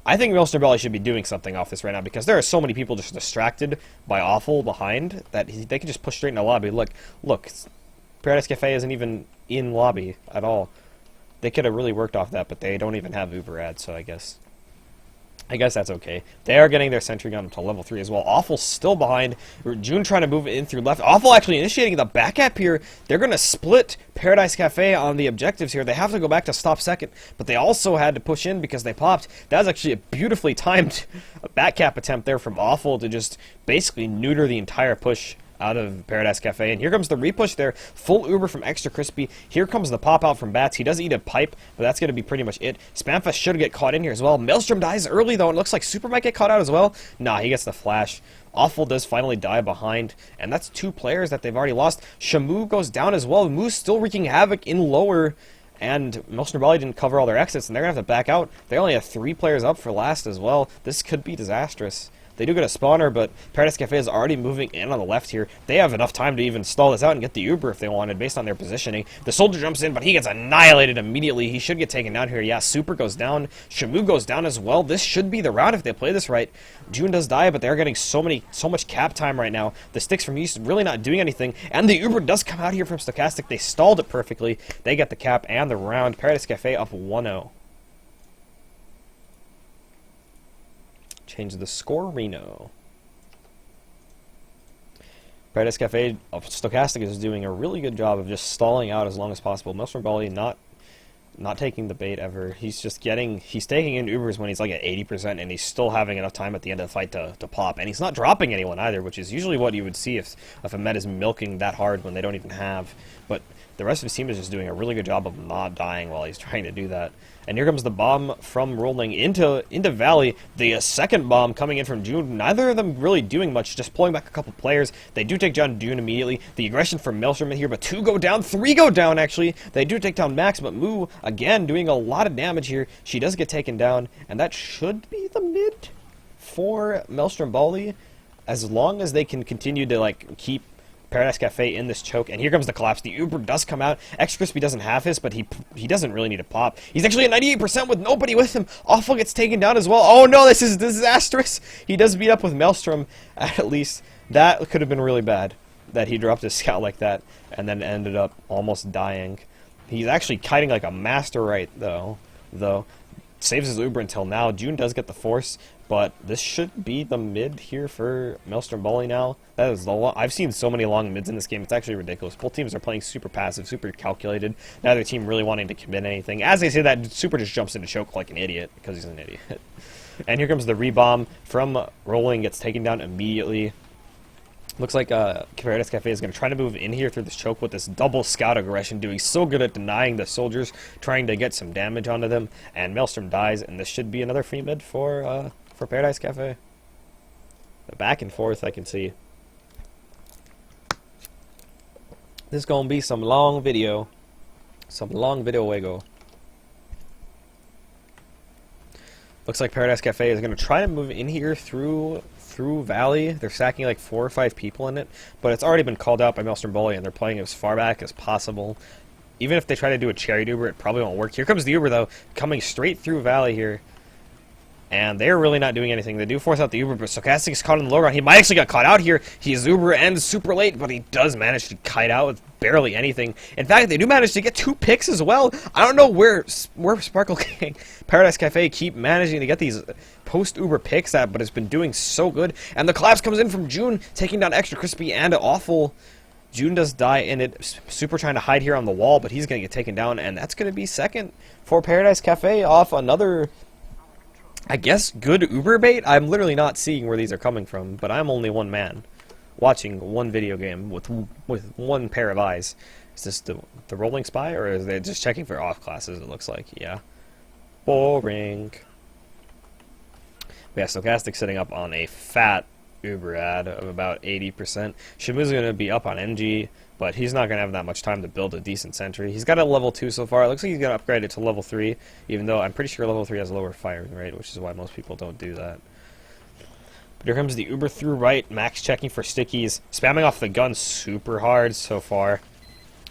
I think MAELSTROMBOLI should be doing something off this right now because there are so many people just distracted by Awful behind that they can just push straight in the lobby. Look, Paradise Cafe isn't even in lobby at all. They could have really worked off that, but they don't even have Uber ads, so I guess that's okay. They are getting their sentry gun up to level 3 as well. Awful still behind. June trying to move in through left. Awful actually initiating the back up here. They're going to split Paradise Cafe on the objectives here. They have to go back to stop second, but they also had to push in because they popped. That was actually a beautifully timed back cap attempt there from Awful to just basically neuter the entire push out of Paradise Cafe. And here comes the repush there. Full Uber from Extra Crispy. Here comes the pop out from Bats. He does eat a pipe, but that's going to be pretty much it. Spamfest should get caught in here as well. Maelstrom dies early, though. It looks like Super might get caught out as well. Nah, he gets the flash. Awful does finally die behind, and that's 2 players that they've already lost. Shamu goes down as well. Moo's still wreaking havoc in lower, and MAELSTROMBOLI didn't cover all their exits, and they're going to have to back out. They only have 3 players up for last as well. This could be disastrous. They do get a spawner, but Paradise Cafe is already moving in on the left here. They have enough time to even stall this out and get the Uber if they wanted, based on their positioning. The soldier jumps in, but he gets annihilated immediately. He should get taken down here. Yeah, Super goes down. Shamu goes down as well. This should be the round if they play this right. June does die, but they're getting so much cap time right now. The sticks from East really not doing anything, and the Uber does come out here from Stochastic. They stalled it perfectly. They get the cap and the round. Paradise Cafe up 1-0. Change the score, Reno. Paradise Cafe of Stochastic is doing a really good job of just stalling out as long as possible. MAELSTROMBOLI not taking the bait ever. He's taking in Ubers when he's like at 80%, and he's still having enough time at the end of the fight to pop. And he's not dropping anyone either, which is usually what you would see if a Met is milking that hard when they don't even have. But the rest of his team is just doing a really good job of not dying while he's trying to do that. And here comes the bomb from rolling into Valley. The second bomb coming in from June. Neither of them really doing much, just pulling back a couple players. They do take down June immediately. The aggression from Maelstrom in here, but 2 go down, 3 go down actually. They do take down Max, but Moo, again, doing a lot of damage here. She does get taken down, and that should be the mid for MAELSTROMBOLI, as long as they can continue to like keep Paradise Cafe in this choke. And here comes the collapse. The Uber does come out. Extra Crispy doesn't have his, but he doesn't really need to pop. He's actually at 98% with nobody with him. Awful gets taken down as well. Oh no, this is disastrous. He does beat up with Maelstrom, at least. That could have been really bad, that he dropped his scout like that and then ended up almost dying. He's actually kiting like a master right though. Saves his Uber until now. June does get the force, but this should be the mid here for MAELSTROMBOLI now. That is I've seen so many long mids in this game. It's actually ridiculous. Both teams are playing super passive, super calculated. Neither team really wanting to commit anything. As I say that, Super just jumps into choke like an idiot because he's an idiot. And here comes the rebomb from Rolling. Gets taken down immediately. Looks like Paradise Cafe is going to try to move in here through this choke with this double scout aggression, doing so good at denying the soldiers, trying to get some damage onto them, and Maelstrom dies, and this should be another free mid for Paradise Cafe. The back and forth I can see. This is going to be some long video. Some long video wego. Looks like Paradise Cafe is going to try to move in here through Valley. They're stacking like 4 or 5 people in it, but it's already been called out by MAELSTROMBOLI, and they're playing as far back as possible. Even if they try to do a cherry Uber, it probably won't work. Here comes the Uber, though, coming straight through Valley here. And they're really not doing anything. They do force out the Uber, but Stochastic is caught in the low ground. He might actually get caught out here. His Uber ends super late, but he does manage to kite out with barely anything. In fact, they do manage to get 2 picks as well. I don't know where Sparkle King, Paradise Cafe keep managing to get these post-Uber picks at, but it's been doing so good. And the collapse comes in from June, taking down Extra Crispy and Awful. June does die in it. Super trying to hide here on the wall, but he's going to get taken down, and that's going to be second for Paradise Cafe off another, I guess, good Uber bait. I'm literally not seeing where these are coming from, but I'm only one man watching one video game with one pair of eyes. Is this the rolling spy, or is they just checking for off classes? It looks like, yeah. Boring. We have Stochastic sitting up on a fat Uber ad of about 80%. Shamu's going to be up on NG, but he's not going to have that much time to build a decent sentry. He's got a level 2 so far. It looks like he's going to upgrade it to level 3, even though I'm pretty sure level 3 has lower firing rate, which is why most people don't do that. But here comes the Uber through right. Max checking for stickies. Spamming off the gun super hard so far.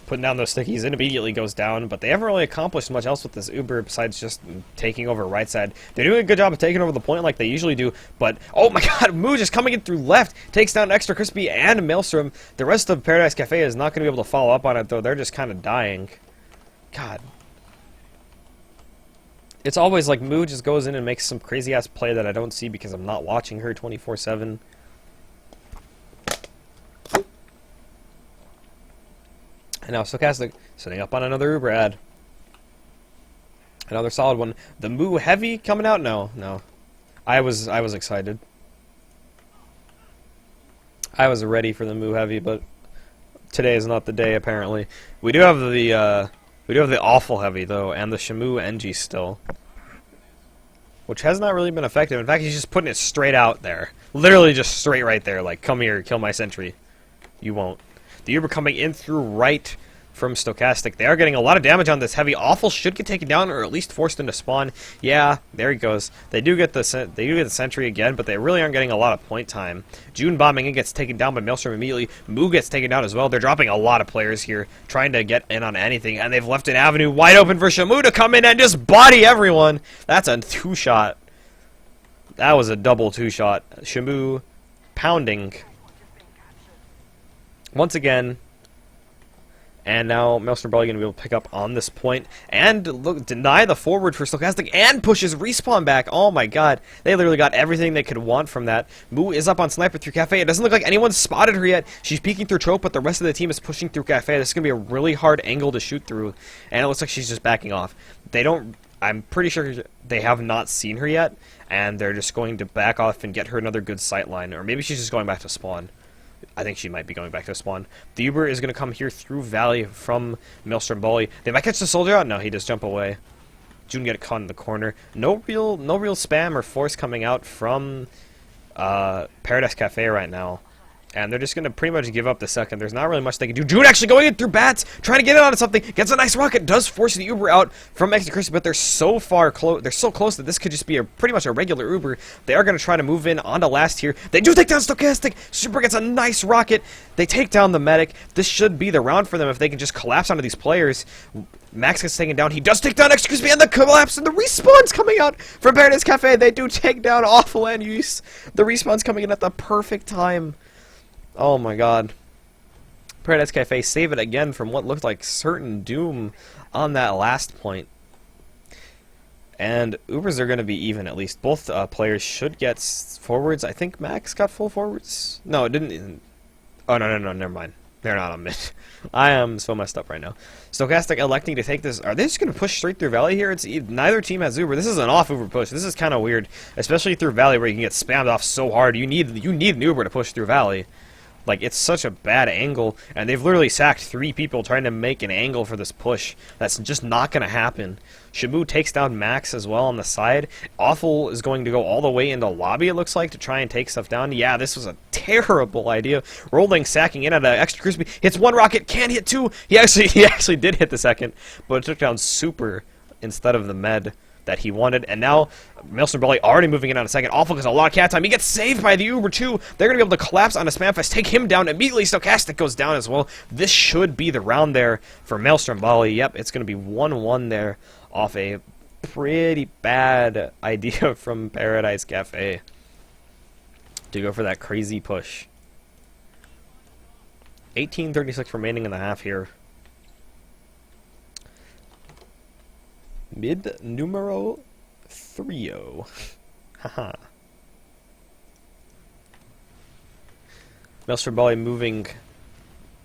Putting down those stickies, it immediately goes down, but they haven't really accomplished much else with this Uber besides just taking over right side. They're doing a good job of taking over the point like they usually do, but oh my god, Moo just coming in through left, takes down Extra Crispy and Maelstrom. The rest of Paradise Cafe is not going to be able to follow up on it, though. They're just kind of dying. God. It's always like Moo just goes in and makes some crazy-ass play that I don't see because I'm not watching her 24/7. And now Stochastic setting up on another Uber ad. Another solid one. The Moo Heavy coming out? No. I was excited. I was ready for the Moo Heavy, but today is not the day apparently. We do have the Awful Heavy though, and the Shamu NG still, which has not really been effective. In fact, he's just putting it straight out there. Literally just straight right there, like, come here, kill my sentry. You won't. The Uber coming in through right. from Stochastic. They are getting a lot of damage on this heavy. Awful should get taken down, or at least forced into spawn. Yeah, there he goes. They do get the sentry again, but they really aren't getting a lot of point time. June bombing in gets taken down by Maelstrom immediately. Moo gets taken down as well. They're dropping a lot of players here, trying to get in on anything, and they've left an avenue wide open for Shamu to come in and just body everyone. That's a 2-shot. That was a double 2-shot. Shamu pounding once again. And now MAELSTROMBOLI going to be able to pick up on this point and look, deny the forward for Stochastic and pushes Respawn back. Oh my god. They literally got everything they could want from that. Moo is up on Sniper through Cafe. It doesn't look like anyone's spotted her yet. She's peeking through Choke, but the rest of the team is pushing through Cafe. This is going to be a really hard angle to shoot through. And it looks like she's just backing off. They don't... I'm pretty sure they have not seen her yet. And they're just going to back off and get her another good sight line. Or maybe she's just going back to spawn. I think she might be going back to spawn. The Uber is going to come here through Valley from MAELSTROMBOLI. They might catch the soldier out. No, he does jump away. June get caught in the corner. No real spam or force coming out from Paradise Cafe right now. And they're just going to pretty much give up the second. There's not really much they can do. June actually going in through bats, trying to get in on something. Gets a nice rocket. Does force the Uber out from Extra Crispy, but they're so far close. They're so close that this could just be pretty much a regular Uber. They are going to try to move in onto last here. They do take down Stochastic. Super gets a nice rocket. They take down the medic. This should be the round for them if they can just collapse onto these players. Max gets taken down. He does take down Extra Crispy, and the collapse and the respawn's coming out from Paradise Cafe. They do take down Awful and Use. The respawn's coming in at the perfect time. Oh my god. Paradise Cafe save it again from what looked like certain doom on that last point. And Ubers are going to be even at least. Both players should get forwards. I think Max got full forwards. No, it didn't. Oh, no, never mind. They're not on mid. I am so messed up right now. Stochastic electing to take this. Are they just going to push straight through Valley here? Neither team has Uber. This is an off Uber push. This is kind of weird, especially through Valley where you can get spammed off so hard. You need an Uber to push through Valley. Like, it's such a bad angle, and they've literally sacked 3 people trying to make an angle for this push. That's just not going to happen. Shamu takes down Max as well on the side. Awful is going to go all the way into lobby, it looks like, to try and take stuff down. Yeah, this was a terrible idea. Rolling, sacking in at an Extra Crispy. Hits 1 rocket, can't hit 2. He actually did hit the second, but it took down Super instead of the med that he wanted, and now MAELSTROMBOLI already moving in on a second. Awful gets a lot of cat time. He gets saved by the Uber too. They're going to be able to collapse on a Spamfest, take him down immediately. Stochastic goes down as well. This should be the round there for MAELSTROMBOLI. Yep, it's going to be 1-1 there off a pretty bad idea from Paradise Cafe to go for that crazy push. 18:36 remaining in the half here. Mid numero 3-0. Haha. MAELSTROMBOLI moving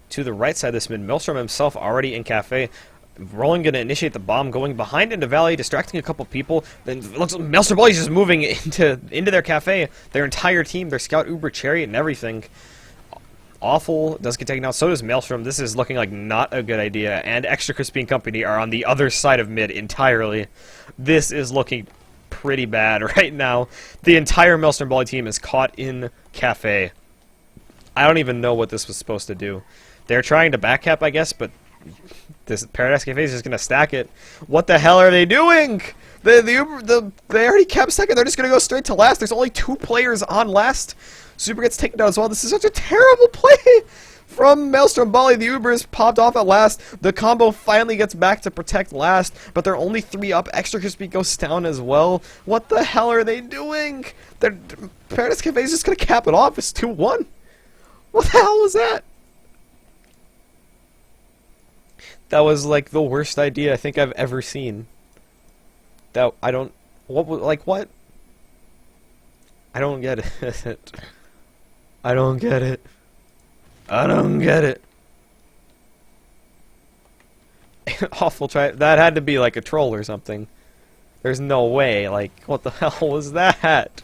to the right side of this mid. Maelstrom himself already in Cafe. Rolling going to initiate the bomb, going behind into Valley, distracting a couple people. Then it looks like MAELSTROMBOLI is just moving into their Cafe. Their entire team, their Scout, Uber, Chariot, and everything. Awful does get taken out. So does Maelstrom. This is looking like not a good idea. And Extra Crispy and company are on the other side of mid entirely. This is looking pretty bad right now. The entire MAELSTROMBOLI team is caught in Cafe. I don't even know what this was supposed to do. They're trying to backcap, I guess, but this Paradise Cafe is just going to stack it. What the hell are they doing? They already capped second. They're just going to go straight to last. There's only 2 players on last. Super gets taken down as well. This is such a terrible play from MAELSTROMBOLI. The Uber is popped off at last. The combo finally gets back to protect last, but they're only 3 up. Extra Crispy goes down as well. What the hell are they doing? Paradise Cafe is just going to cap it off. It's 2-1. What the hell was that? That was like the worst idea I think I've ever seen. That I don't... What? What? I don't get it. I don't get it. I don't get it. Awful try. That had to be like a troll or something. There's no way. Like, what the hell was that?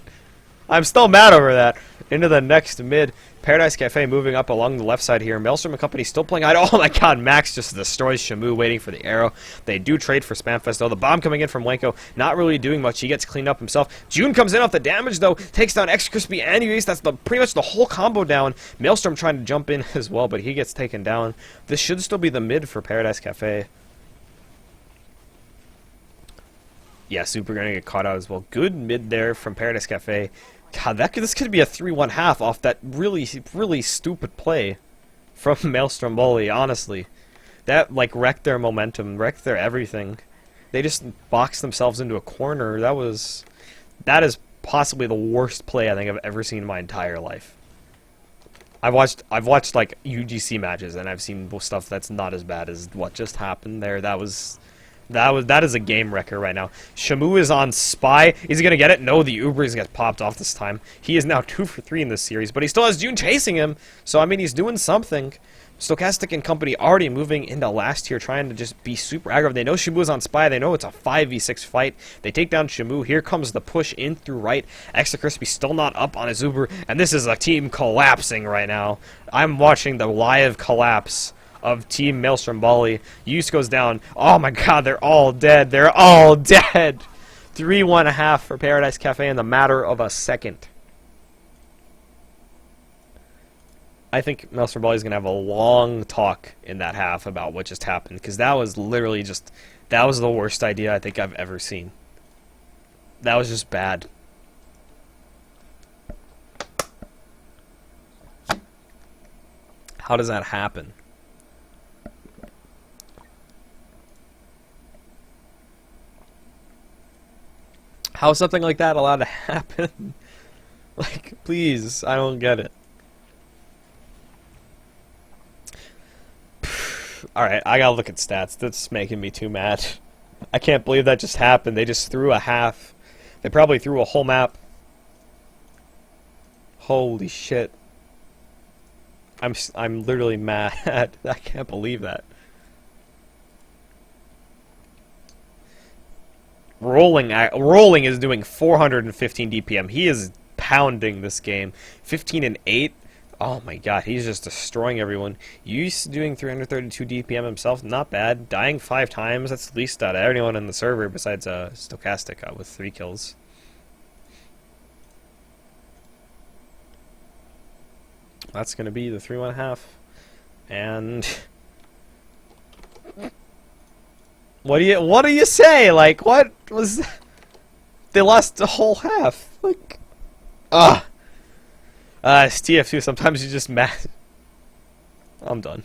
I'm still mad over that. into the next mid. Paradise Cafe moving up along the left side here. Maelstrom and company still playing idle. Oh my god, Max just destroys Shamu waiting for the arrow. They do trade for Spamfest though. The bomb coming in from Wenko, not really doing much. He gets cleaned up himself. June comes in off the damage though, takes down Extra Crispy and Uace. That's pretty much the whole combo down. Maelstrom trying to jump in as well, but he gets taken down. This should still be the mid for Paradise Cafe. Yeah, Super gonna get caught out as well. Good mid there from Paradise Cafe. God, this could be a 3-1 half off that really, really stupid play from MAELSTROMBOLI, honestly. That, like, wrecked their momentum, wrecked their everything. They just boxed themselves into a corner. That is possibly the worst play I think I've ever seen in my entire life. I've watched like UGC matches, and I've seen stuff that's not as bad as what just happened there. That is a game wrecker right now. Shamu is on Spy. Is he gonna get it? No, the Ubers gets popped off this time. He is now 2 for 3 in this series, but he still has June chasing him. So I mean, he's doing something. Stochastic and company already moving into last tier, trying to just be super aggro. They know Shamu is on Spy. They know it's a 5v6 fight. They take down Shamu. Here comes the push in through right. Extra Crispy still not up on his Uber, and this is a team collapsing right now. I'm watching the live collapse of Team MAELSTROMBOLI. Use goes down. Oh my god, they're all dead. They're all dead. 3-1 half for Paradise Cafe in the matter of a second. I think MAELSTROMBOLI is going to have a long talk in that half about what just happened, because that was literally just, that was the worst idea I think I've ever seen. That was just bad. How does that happen? How is something like that allowed to happen? Like, please, I don't get it. Alright, I gotta look at stats. That's making me too mad. I can't believe that just happened. They just threw a half. They probably threw a whole map. Holy shit. I'm literally mad. I can't believe that. Rolling is doing 415 DPM. He is pounding this game. 15 and 8. Oh my god, he's just destroying everyone. Use doing 332 DPM himself, not bad. Dying 5 times, that's the least out of anyone in the server besides Stochastic with 3 kills. That's gonna be the 3-1 half. And what do you say? Like, what was that? They lost a whole half. Like, it's TF2, sometimes you just mad. I'm done.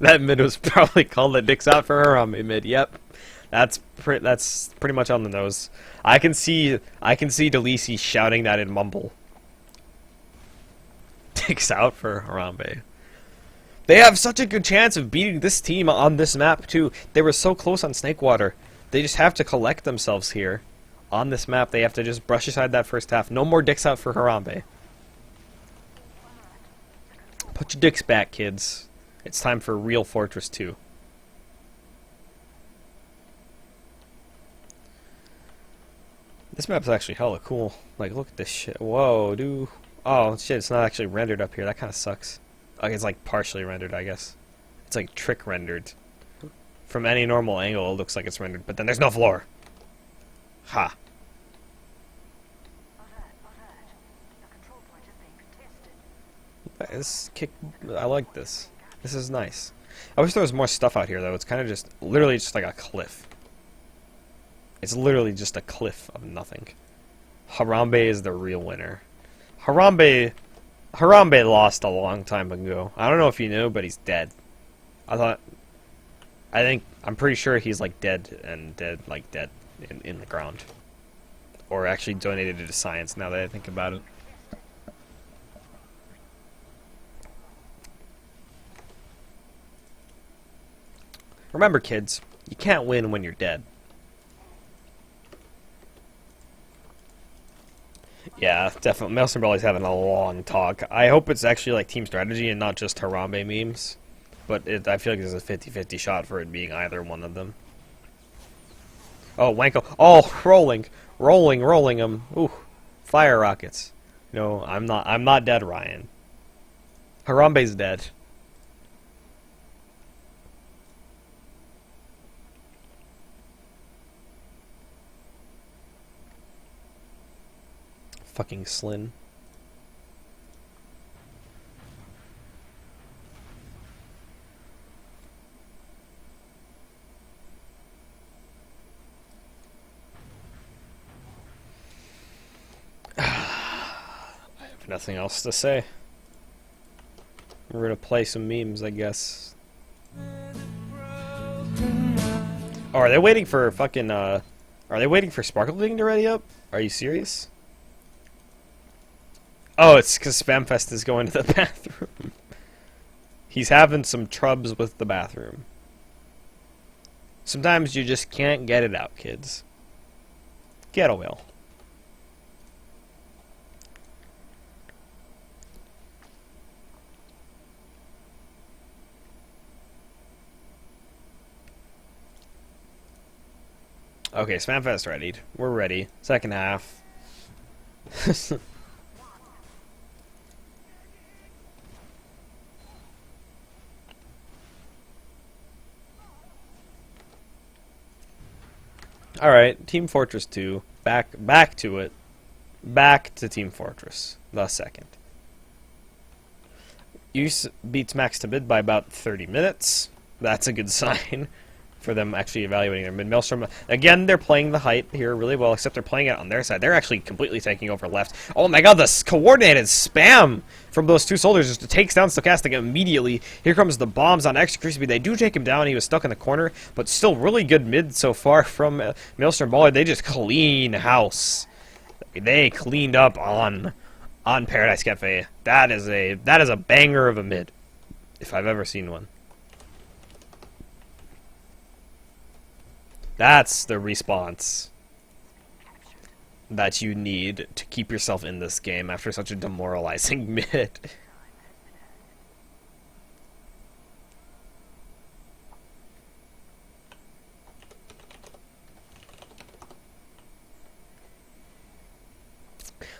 That mid was probably called the dicks out for her on me mid. Yep. That's pretty much on the nose. I can see Delisi shouting that in Mumble. Dicks out for Harambe. They have such a good chance of beating this team on this map too. They were so close on Snakewater. They just have to collect themselves here. On this map, they have to just brush aside that first half. No more dicks out for Harambe. Put your dicks back, kids. It's time for real Fortress 2. This map's actually hella cool. Like, look at this shit. Whoa, dude. Oh, shit, it's not actually rendered up here. That kind of sucks. Okay, it's like partially rendered, I guess. It's like trick rendered. From any normal angle, it looks like it's rendered, but then there's no floor. Ha. I like this. This is nice. I wish there was more stuff out here, though. It's kind of just, literally just like a cliff. It's literally just a cliff of nothing. Harambe is the real winner. Harambe lost a long time ago. I don't know if you knew, but he's dead. I'm pretty sure he's like dead in the ground. Or actually donated to science now that I think about it. Remember, kids, you can't win when you're dead. Yeah, definitely. MAELSTROMBOLI's having a long talk. I hope it's actually like team strategy and not just Harambe memes. But I feel like there's a 50-50 shot for it being either one of them. Oh, Wanko. Oh, rolling him. Ooh, fire rockets. No, I'm not dead, Ryan. Harambe's dead. Fucking Slin. I have nothing else to say. We're gonna play some memes, I guess. Oh, are they waiting for fucking, are they waiting for Sparkling to ready up? Are you serious? Oh, it's because Spamfest is going to the bathroom. He's having some trubs with the bathroom. Sometimes you just can't get it out, kids. Get a will. Okay, Spamfest readied. We're ready. Second half. Alright, Team Fortress 2. Back to it. Back to Team Fortress. The second. Use beats max to mid by about 30 minutes. That's a good sign for them actually evaluating their mid. Maelstrom, again, they're playing the height here really well, except they're playing it on their side. They're actually completely taking over left. Oh my god, this coordinated spam from those two soldiers just takes down Stochastic immediately. Here comes the bombs on extra crispy. They do take him down. He was stuck in the corner, but still really good mid so far from MAELSTROMBOLI. They just clean house. They cleaned up on Paradise Cafe. That is a banger of a mid, if I've ever seen one. That's the response that you need to keep yourself in this game after such a demoralizing mid.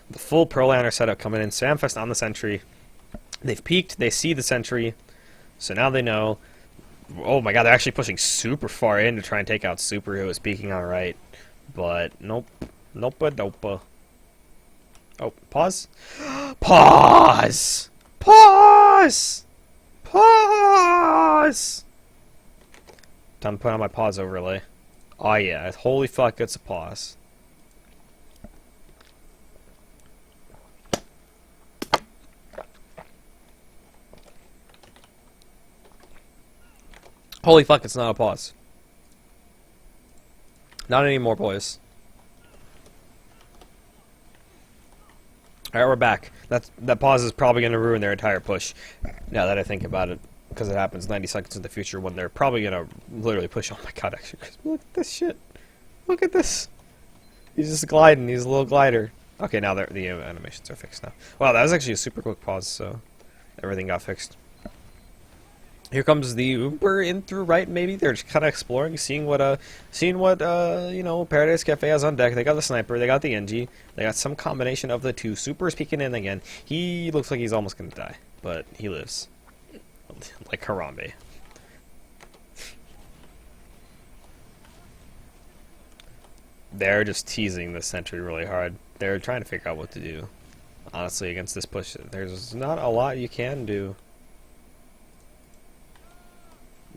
The full Pearlander setup coming in. Spamfest on the sentry. They've peeked. They see the sentry. So now they know. Oh my god, they're actually pushing super far in to try and take out Super, who is peeking on right. But nope. Nope. Oh, pause. Pause! Pause! Pause! Time to put on my pause overlay. Oh yeah, holy fuck, it's a pause. Holy fuck, it's not a pause. Not anymore, boys. Alright, we're back. That pause is probably going to ruin their entire push, now that I think about it. Because it happens 90 seconds in the future when they're probably going to literally push. Oh my god, actually, look at this shit. Look at this. He's just gliding. He's a little glider. Okay, now the animations are fixed now. Wow, that was actually a super quick pause, so everything got fixed. Here comes the Uber in through right, maybe. They're just kind of exploring, seeing what you know, Paradise Cafe has on deck. They got the sniper, they got the NG, they got some combination of the two. Super's peeking in again. He looks like he's almost gonna die, but he lives. Like Harambe. They're just teasing the sentry really hard. They're trying to figure out what to do. Honestly, against this push, there's not a lot you can do.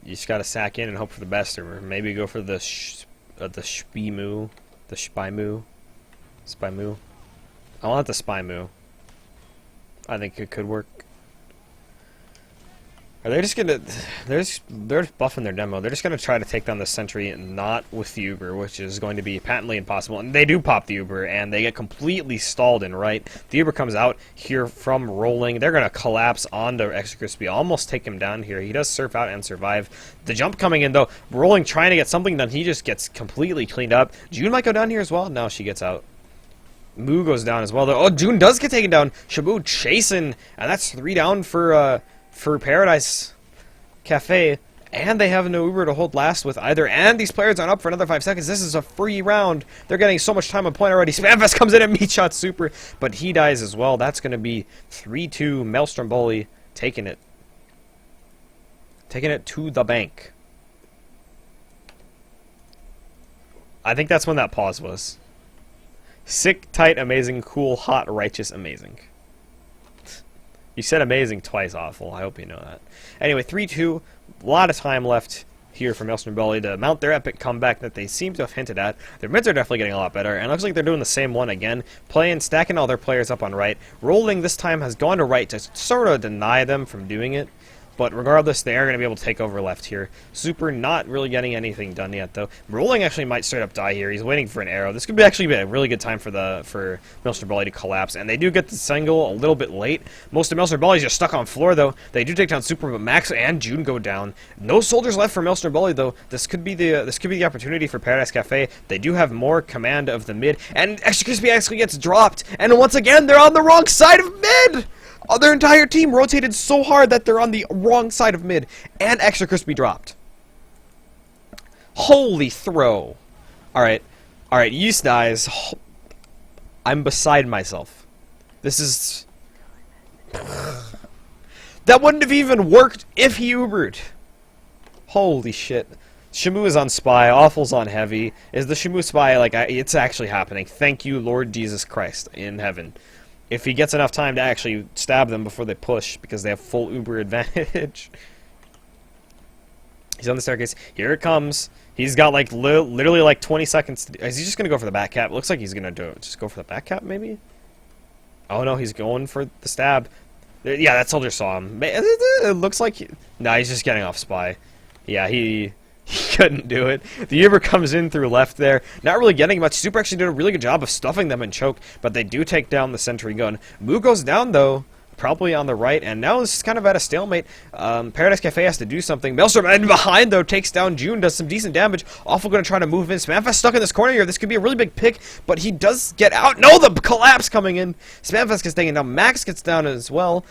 You just gotta sack in and hope for the best, or maybe go for the Spymoo. I want the Spymoo. I think it could work. Are they just gonna... They're just buffing their demo. They're just gonna try to take down the sentry, and not with the Uber, which is going to be patently impossible. And they do pop the Uber, and they get completely stalled in right. The Uber comes out here from rolling. They're gonna collapse onto Extra Crispy, almost take him down here. He does surf out and survive. The jump coming in, though. Rolling trying to get something done. He just gets completely cleaned up. June might go down here as well. No, she gets out. Moo goes down as well, though. Oh, June does get taken down. Shabu chasing, and that's 3 down for Paradise Cafe, And they have no Uber to hold last with either. And these players aren't up for another 5 seconds. This is a free round. They're getting so much time on point already. Spamfest comes in and meat shot Super, but he dies as well. That's going to be 3-2. MAELSTROMBOLI taking it. Taking it to the bank. I think that's when that pause was. Sick, tight, amazing, cool, hot, righteous, amazing. You said amazing twice, awful. I hope you know that. Anyway, 3-2. A lot of time left here for MAELSTROMBOLI to mount their epic comeback that they seem to have hinted at. Their mids are definitely getting a lot better, and it looks like they're doing the same one again. Playing, stacking all their players up on right. Rolling this time has gone to right to sort of deny them from doing it. But regardless, they are going to be able to take over left here. Super not really getting anything done yet, though. Rolling actually might straight up die here. He's waiting for an arrow. This could actually be a really good time for MAELSTROMBOLI to collapse. And they do get the single a little bit late. Most of MAELSTROMBOLI is just stuck on floor, though. They do take down Super, but Max and June go down. No soldiers left for MAELSTROMBOLI, though. This could be the opportunity for Paradise Cafe. They do have more command of the mid. And Extra Crispy actually gets dropped. And once again, they're on the wrong side of mid! Their entire team rotated so hard that they're on the wrong side of mid. And Extra Crispy dropped. Holy throw. Alright. Alright, Yeast dies. I'm beside myself. This is... That wouldn't have even worked if he Ubered. Holy shit. Shamu is on Spy. Awful's on Heavy. Is the Shamu Spy, like, it's actually happening. Thank you, Lord Jesus Christ in heaven. If he gets enough time to actually stab them before they push, because they have full Uber advantage. He's on the staircase. Here it comes. He's got like literally like 20 seconds. Is he just going to go for the back cap? Looks like he's going to do it. Just go for the back cap, maybe? Oh no, he's going for the stab. Yeah, that soldier saw him. It looks like... Nah, he's just getting off Spy. Yeah, he couldn't do it. The Uber comes in through left there. Not really getting much. Super actually did a really good job of stuffing them in choke, but they do take down the sentry gun. Moo goes down, though, probably on the right, and now it's kind of at a stalemate. Paradise Cafe has to do something. Maelstrom, and behind, though, takes down June, does some decent damage. Awful going to try to move in. Spamfest stuck in this corner here. This could be a really big pick, but he does get out. No, the collapse coming in. Spamfest gets taken down. Max gets down as well.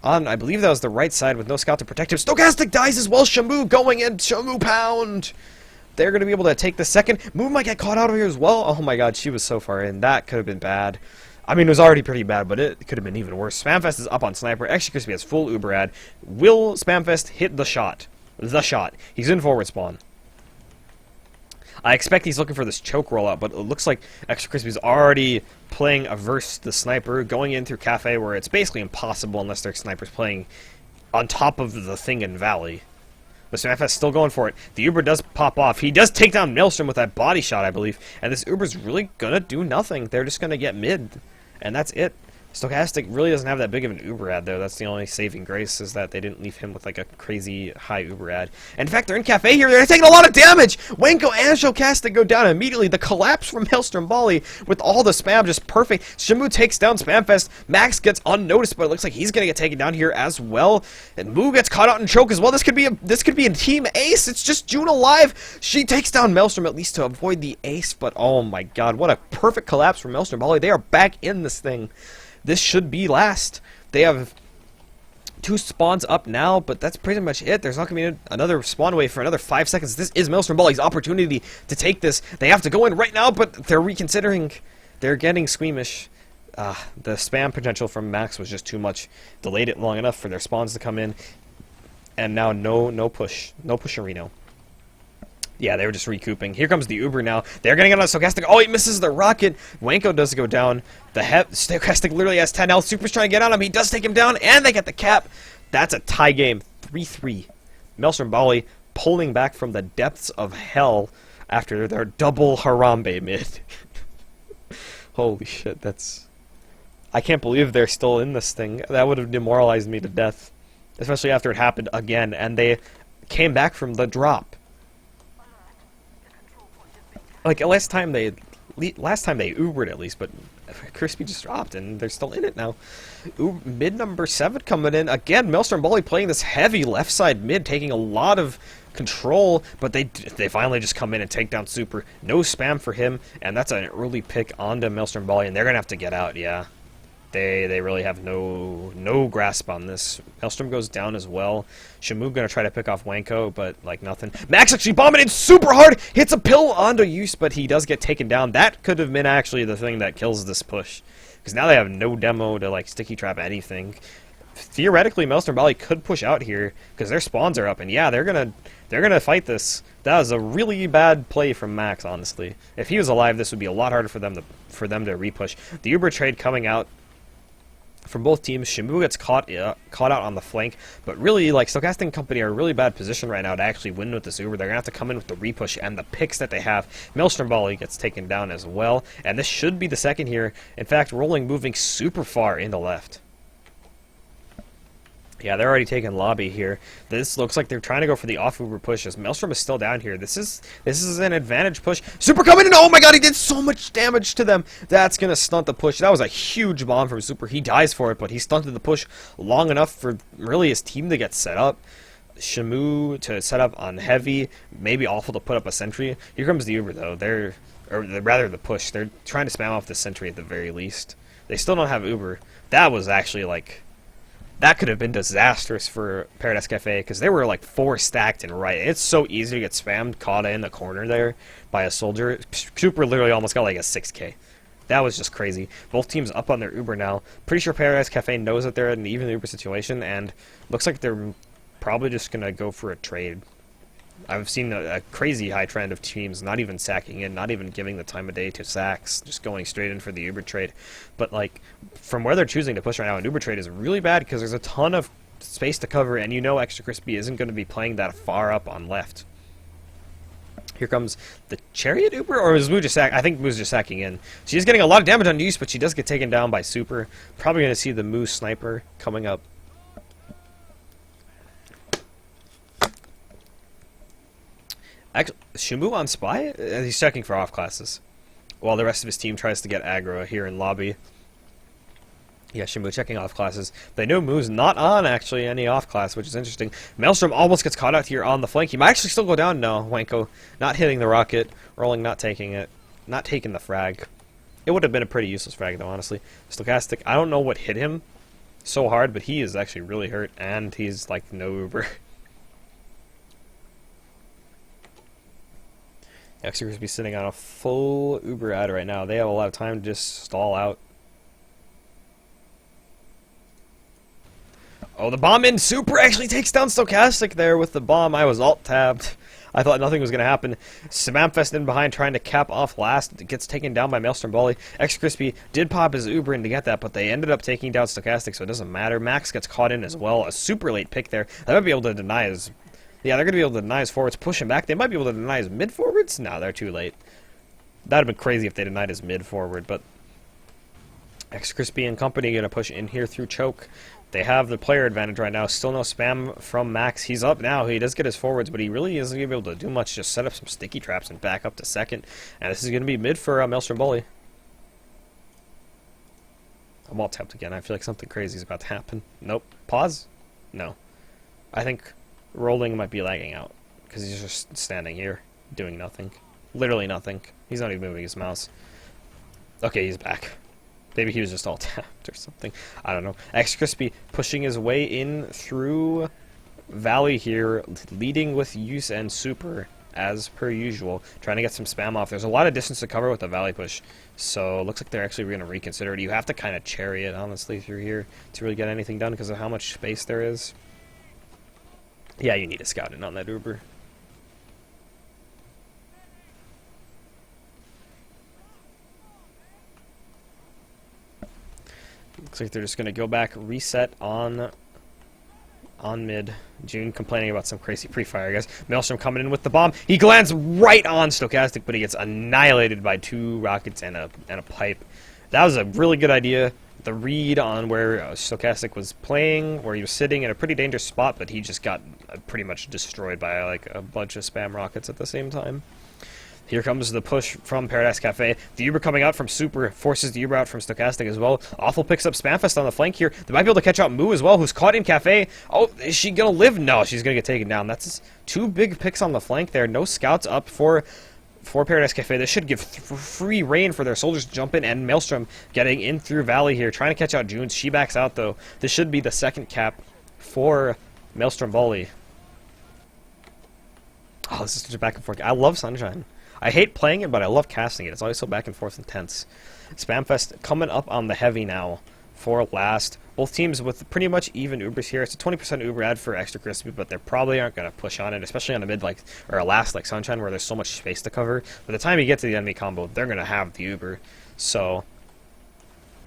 On, I believe that was the right side with no scout to protect him. Stochastic dies as well. Shamu going in. Shamu pound. They're going to be able to take the second. Moo might get caught out of here as well. Oh my god, she was so far in. That could have been bad. I mean, it was already pretty bad, but it could have been even worse. Spamfest is up on Sniper. Extra Crispy has full Uber ad. Will Spamfest hit the shot? The shot. He's in forward spawn. I expect he's looking for this choke rollout, but it looks like Extra Crispy's already playing averse the Sniper, going in through Cafe, where it's basically impossible unless their Sniper's playing on top of the thing in Valley. But Spamfest's still going for it. The Uber does pop off. He does take down Maelstrom with that body shot, I believe. And this Uber's really gonna do nothing. They're just gonna get mid. And that's it. Stochastic really doesn't have that big of an Uber ad, though. That's the only saving grace, is that they didn't leave him with, like, a crazy high Uber ad. And in fact, they're in Cafe here. They're taking a lot of damage! Wanko and Stochastic go down immediately. The collapse from MAELSTROMBOLI with all the spam just perfect. Shamu takes down Spamfest. Max gets unnoticed, but it looks like he's going to get taken down here as well. And Moo gets caught out in choke as well. This could be a team ace. It's just June alive. She takes down Maelstrom, at least to avoid the ace. But oh my god, what a perfect collapse from MAELSTROMBOLI. They are back in this thing. This should be last. They have 2 spawns up now, but that's pretty much it. There's not going to be another spawn wave for another 5 seconds. This is MAELSTROMBOLI's opportunity to take this. They have to go in right now, but they're reconsidering. They're getting squeamish. The spam potential from Max was just too much. Delayed it long enough for their spawns to come in. And now no push. No push-arino. Yeah, they were just recouping. Here comes the Uber now. They're getting on a Stochastic. Oh, he misses the rocket. Wanko does go down. The Stochastic literally has 10 health. Super's trying to get on him. He does take him down, and they get the cap. That's a tie game. 3-3. MAELSTROMBOLI pulling back from the depths of hell after their double Harambe mid. Holy shit, that's... I can't believe they're still in this thing. That would have demoralized me to death. Especially after it happened again, and they came back from the drop. Like, last time they Ubered at least, but Crispy just dropped, and they're still in it now. Mid number 7 coming in. Again, MAELSTROMBOLI playing this heavy left side mid, taking a lot of control, but they finally just come in and take down Super. No spam for him, and that's an early pick onto MAELSTROMBOLI, and they're going to have to get out, yeah. They really have no grasp on this. Maelstrom goes down as well. Shamu gonna try to pick off Wanko, but like nothing. Max actually bombing in super hard, hits a pill onto Use, but he does get taken down. That could have been actually the thing that kills this push, because now they have no demo to like sticky trap anything. Theoretically, MAELSTROMBOLI could push out here because their spawns are up, and yeah, they're gonna fight this. That was a really bad play from Max, honestly. If he was alive, this would be a lot harder for them to repush. The Uber trade coming out from both teams. Shamu gets caught out on the flank, but really, like, Stochastic Company are in a really bad position right now to actually win with this Uber. They're going to have to come in with the repush and the picks that they have. MAELSTROMBOLI gets taken down as well, and this should be the second here. In fact, Rolling moving super far in the left. Yeah, they're already taking lobby here. This looks like they're trying to go for the off-Uber push as Maelstrom is still down here. This is an advantage push. Super coming in! Oh my god, he did so much damage to them! That's going to stunt the push. That was a huge bomb from Super. He dies for it, but he stunted the push long enough for really his team to get set up. Shamu to set up on heavy. Maybe awful to put up a sentry. Here comes the Uber, though. Rather the push. They're trying to spam off the sentry at the very least. They still don't have Uber. That was actually, like... That could have been disastrous for Paradise Cafe, because they were like 4 stacked and right. It's so easy to get spammed, caught in the corner there by a soldier. Super literally almost got like a 6k. That was just crazy. Both teams up on their Uber now. Pretty sure Paradise Cafe knows that they're in an even Uber situation, and looks like they're probably just going to go for a trade. I've seen a crazy high trend of teams not even sacking in, not even giving the time of day to sacks, just going straight in for the Uber trade. But like, from where they're choosing to push right now, an Uber trade is really bad because there's a ton of space to cover, and you know Extra Crispy isn't going to be playing that far up on left. Here comes the Chariot Uber, or is Moo just I think Moo's just sacking in. She's getting a lot of damage on Use, but she does get taken down by Super. Probably going to see the Moo sniper coming up. Shamu on Spy? He's checking for off classes, while the rest of his team tries to get aggro here in lobby. Yeah, Shamu checking off classes. They know Moo's not on, actually, any off class, which is interesting. Maelstrom almost gets caught out here on the flank. He might actually still go down. No, Wanko not hitting the rocket. Rolling not taking it. Not taking the frag. It would have been a pretty useless frag, though, honestly. Stochastic, I don't know what hit him so hard, but he is actually really hurt, and he's, like, no Uber. Extra Crispy sitting on a full Uber ad right now. They have a lot of time to just stall out. Oh, the bomb in Super actually takes down Stochastic there with the bomb. I was alt-tabbed. I thought nothing was going to happen. Samamfest in behind trying to cap off last. It gets taken down by MAELSTROMBOLI. Extra Crispy did pop his Uber in to get that, but they ended up taking down Stochastic, so it doesn't matter. Max gets caught in as well. A super late pick there. That might be able to deny his... Yeah, they're going to be able to deny his forwards, push him back. They might be able to deny his mid-forwards? No, they're too late. That would have been crazy if they denied his mid-forward, but... Extra Crispy and company going to push in here through choke. They have the player advantage right now. Still no spam from Max. He's up now. He does get his forwards, but he really isn't going to be able to do much. Just set up some sticky traps and back up to second. And this is going to be mid for MAELSTROMBOLI. I'm all tapped again. I feel like something crazy is about to happen. Nope. Pause? No. I think... Rolling might be lagging out, because he's just standing here, doing nothing. Literally nothing. He's not even moving his mouse. Okay, he's back. Maybe he was just all tapped or something. I don't know. Extra Crispy pushing his way in through Valley here, leading with Use and Super, as per usual. Trying to get some spam off. There's a lot of distance to cover with the Valley push, so it looks like they're actually going to reconsider it. You have to kind of chariot, honestly, through here to really get anything done because of how much space there is. Yeah, you need a scout in on that Uber. Looks like they're just going to go back, reset on mid. June complaining about some crazy pre-fire, I guess. Maelstrom coming in with the bomb. He lands right on Stochastic, but he gets annihilated by 2 rockets and a pipe. That was a really good idea. The read on where Stochastic was playing, where he was sitting in a pretty dangerous spot, but he just got pretty much destroyed by like a bunch of spam rockets at the same time. Here comes the push from Paradise Cafe. The Uber coming out from Super forces the Uber out from Stochastic as well. Awful picks up Spamfest on the flank here. They might be able to catch out Moo as well, who's caught in Cafe. Oh, is she going to live? No, she's going to get taken down. That's 2 big picks on the flank there. No scouts up for for Paradise Cafe. This should give free reign for their soldiers to jump in, and Maelstrom getting in through Valley here, trying to catch out June. She backs out, though. This should be the second cap for Maelstromboli. Oh, this is such a back and forth. I love Sunshine. I hate playing it, but I love casting it. It's always so back and forth intense. Spamfest coming up on the heavy now for last. Both teams with pretty much even Ubers here. It's a 20% Uber ad for Extra Crispy, but they probably aren't going to push on it, especially on a mid like or a last like Sunshine where there's so much space to cover. By the time you get to the enemy combo, they're going to have the Uber. So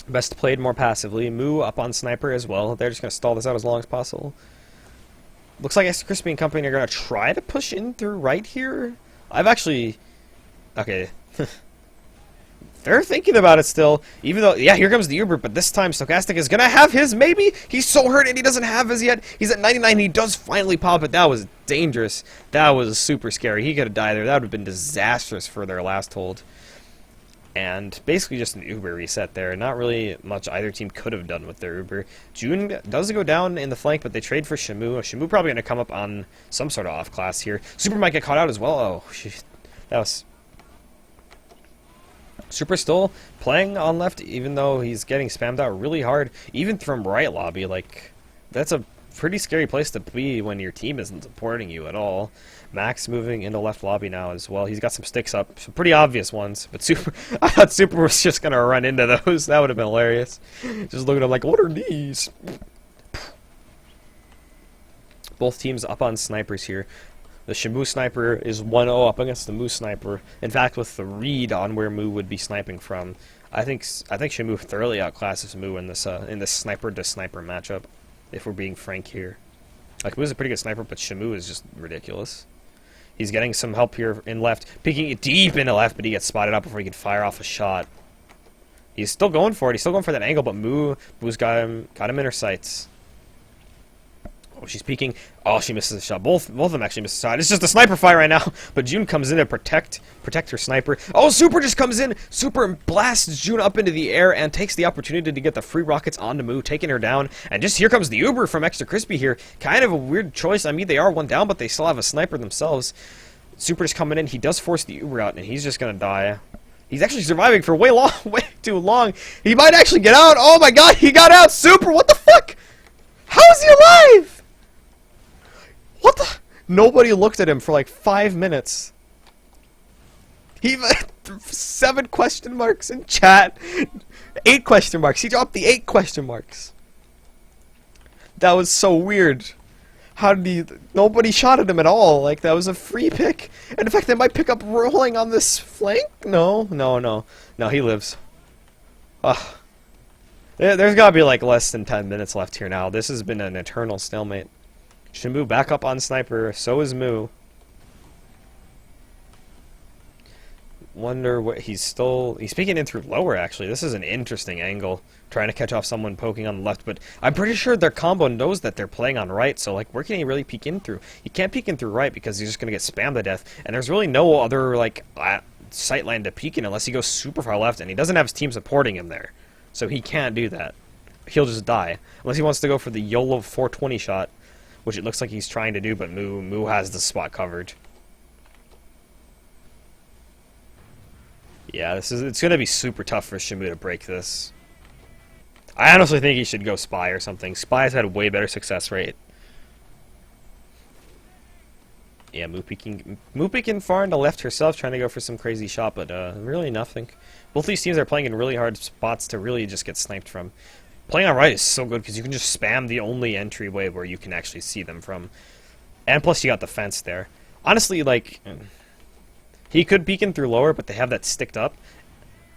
best played more passively. Moo up on Sniper as well. They're just going to stall this out as long as possible. Looks like Extra Crispy and company are going to try to push in through right here. I've actually... Okay. They're thinking about it still, even though, yeah, here comes the Uber, but this time Stochastic is going to have his, maybe? He's so hurt and he doesn't have his yet. He's at 99, he does finally pop it. That was dangerous. That was super scary. He could have died there. That would have been disastrous for their last hold. And basically just an Uber reset there. Not really much either team could have done with their Uber. June does go down in the flank, but they trade for Shamu. Shamu probably going to come up on some sort of off class here. Super might get caught out as well. Oh, that was... Super still playing on left, even though he's getting spammed out really hard, even from right lobby. Like, that's a pretty scary place to be when your team isn't supporting you at all. Max moving into left lobby now as well. He's got some sticks up, some pretty obvious ones. But Super, I thought Super was just gonna run into those. That would have been hilarious. Just looking at him like, what are these? Both teams up on snipers here. The Shamu sniper is 1-0 up against the Moo sniper. In fact, with the read on where Moo would be sniping from, I think Shamu thoroughly outclasses Moo in this sniper to sniper matchup. If we're being frank here, like Moo's a pretty good sniper, but Shamu is just ridiculous. He's getting some help here in left, peeking it deep into left, but he gets spotted out before he can fire off a shot. He's still going for it. He's still going for that angle, but Moo's got him in her sights. Oh, she's peeking. Oh, she misses a shot. Both of them actually miss a shot. It's just a sniper fight right now. But June comes in to protect her sniper. Oh, Super just comes in. Super blasts June up into the air and takes the opportunity to get the free rockets onto Moo, taking her down. And just here comes the Uber from Extra Crispy here. Kind of a weird choice. I mean, they are one down, but they still have a sniper themselves. Super just coming in. He does force the Uber out, and he's just gonna die. He's actually surviving for way too long. He might actually get out. Oh my God, he got out. Super, what the fuck? How is he alive? What the? Nobody looked at him for like 5 minutes. He 7 question marks in chat. 8 question marks. He dropped the 8 question marks. That was so weird. How did he... Nobody shot at him at all. Like, that was a free pick. And in fact, they might pick up rolling on this flank? No, he lives. Ugh. There's gotta be like less than 10 minutes left here now. This has been an eternal stalemate. Shamu back up on sniper, so is Moo. Wonder what he's peeking in through lower actually. This is an interesting angle. Trying to catch off someone poking on the left, but I'm pretty sure their combo knows that they're playing on right, so like where can he really peek in through? He can't peek in through right because he's just gonna get spammed to death, and there's really no other like sightline to peek in unless he goes super far left, and he doesn't have his team supporting him there. So he can't do that. He'll just die. Unless he wants to go for the YOLO 420 shot, which it looks like he's trying to do, but Moo has the spot covered. Yeah, it's gonna be super tough for Shamu to break this. I honestly think he should go Spy or something. Spy's had a way better success rate. Yeah, Moo peeking far into left herself, trying to go for some crazy shot, but really nothing. Both these teams are playing in really hard spots to really just get sniped from. Playing on right is so good because you can just spam the only entryway where you can actually see them from. And plus you got the fence there. Honestly, like, he could peek in through lower, but they have that sticked up.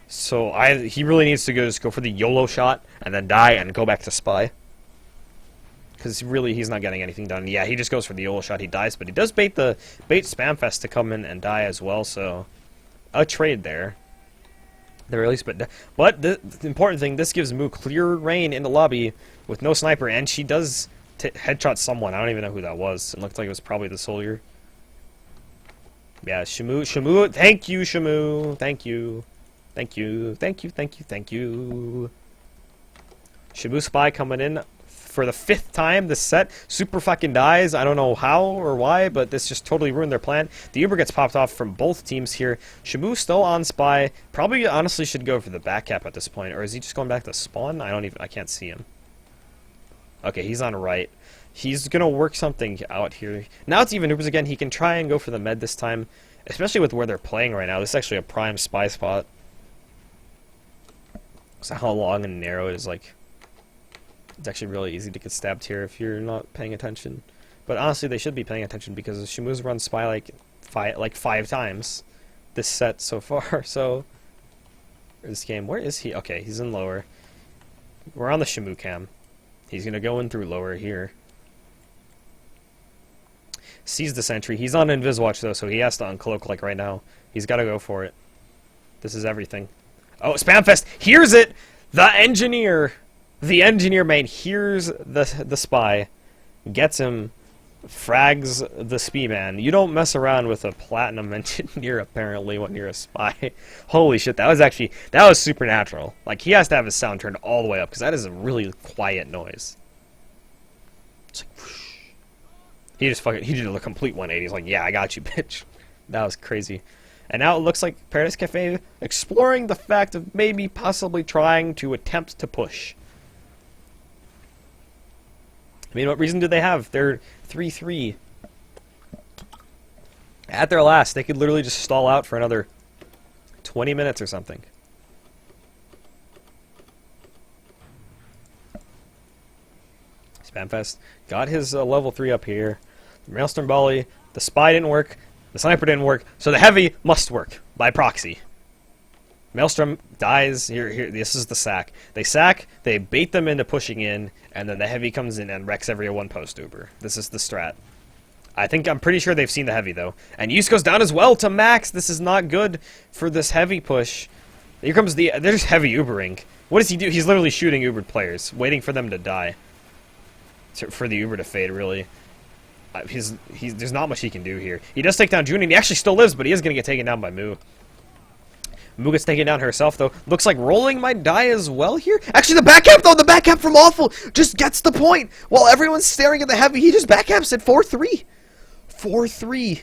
So he really needs to just go for the YOLO shot and then die and go back to Spy. Because really he's not getting anything done. Yeah, he just goes for the YOLO shot, he dies, but he does bait Spamfest to come in and die as well, so a trade there. The release, but the important thing, this gives Moo clear reign in the lobby with no sniper, and she does headshot someone. I don't even know who that was. It looked like it was probably the soldier. Yeah, Shamu, thank you, Shamu, thank you. Shamu Spy coming in for the 5th time this set. Super fucking dies. I don't know how or why, but this just totally ruined their plan. The Uber gets popped off from both teams here. Shamu still on Spy. Probably honestly should go for the back cap at this point. Or is he just going back to spawn? I can't see him. Okay, he's on right. He's going to work something out here. Now it's even Ubers again. He can try and go for the med this time. Especially with where they're playing right now. This is actually a prime Spy spot. So how long and narrow it is, like... It's actually really easy to get stabbed here if you're not paying attention. But honestly, they should be paying attention because Shamu's run Spy like 5 times this set so far. So, this game, where is he? Okay, he's in lower. We're on the Shamu cam. He's gonna go in through lower here. Sees the sentry. He's on Inviswatch though, so he has to uncloak like right now. He's got to go for it. This is everything. Oh, Spamfest hears it. The engineer main hears the Spy, gets him, frags the Spee man. You don't mess around with a platinum engineer apparently when you're a Spy. Holy shit, that was supernatural. Like he has to have his sound turned all the way up because that is a really quiet noise. It's like whoosh. He did a complete 180. He's like, yeah, I got you, bitch. That was crazy. And now it looks like Paradise Cafe exploring the fact of maybe possibly trying to attempt to push. I mean, what reason do they have? They're 3-3. At their last, they could literally just stall out for another 20 minutes or something. Spamfest got his level 3 up here. MAELSTROMBOLI, the Spy didn't work, the Sniper didn't work, so the Heavy must work by proxy. Maelstrom dies. Here. This is the sack. They sack, they bait them into pushing in, and then the Heavy comes in and wrecks every one-post Uber. This is the strat. I'm pretty sure they've seen the Heavy, though. And Use goes down as well to Max. This is not good for this Heavy push. Here comes there's Heavy Ubering. What does he do? He's literally shooting Ubered players, waiting for them to die. For the Uber to fade, really. There's not much he can do here. He does take down June, and he actually still lives, but he is going to get taken down by Moo. Moo gets taken down herself, though. Looks like Rolling might die as well here. Actually, the back cap, though! The back cap from Awful just gets the point! While everyone's staring at the Heavy, he just back caps at 4-3. 4-3.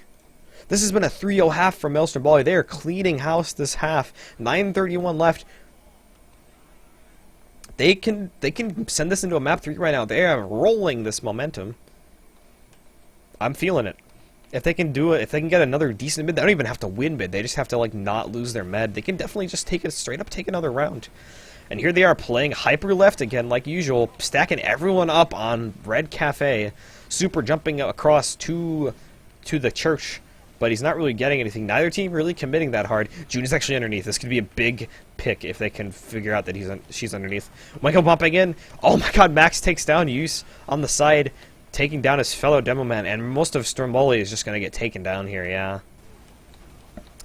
This has been a 3-0 half from MAELSTROMBOLI. They are cleaning house this half. 9:31 left. They can send this into a map 3 right now. They are rolling this momentum. I'm feeling it. If they can do it, if they can get another decent mid, they don't even have to win mid. They just have to like not lose their med. They can definitely just take it straight up, take another round. And here they are playing hyper left again, like usual, stacking everyone up on Red Cafe. Super jumping across to the church, but he's not really getting anything. Neither team really committing that hard. June is actually underneath. This could be a big pick if they can figure out that she's underneath. Michael bumping in. Oh my god, Max takes down Use on the side, taking down his fellow demo man, and most of Stromboli is just going to get taken down here, yeah.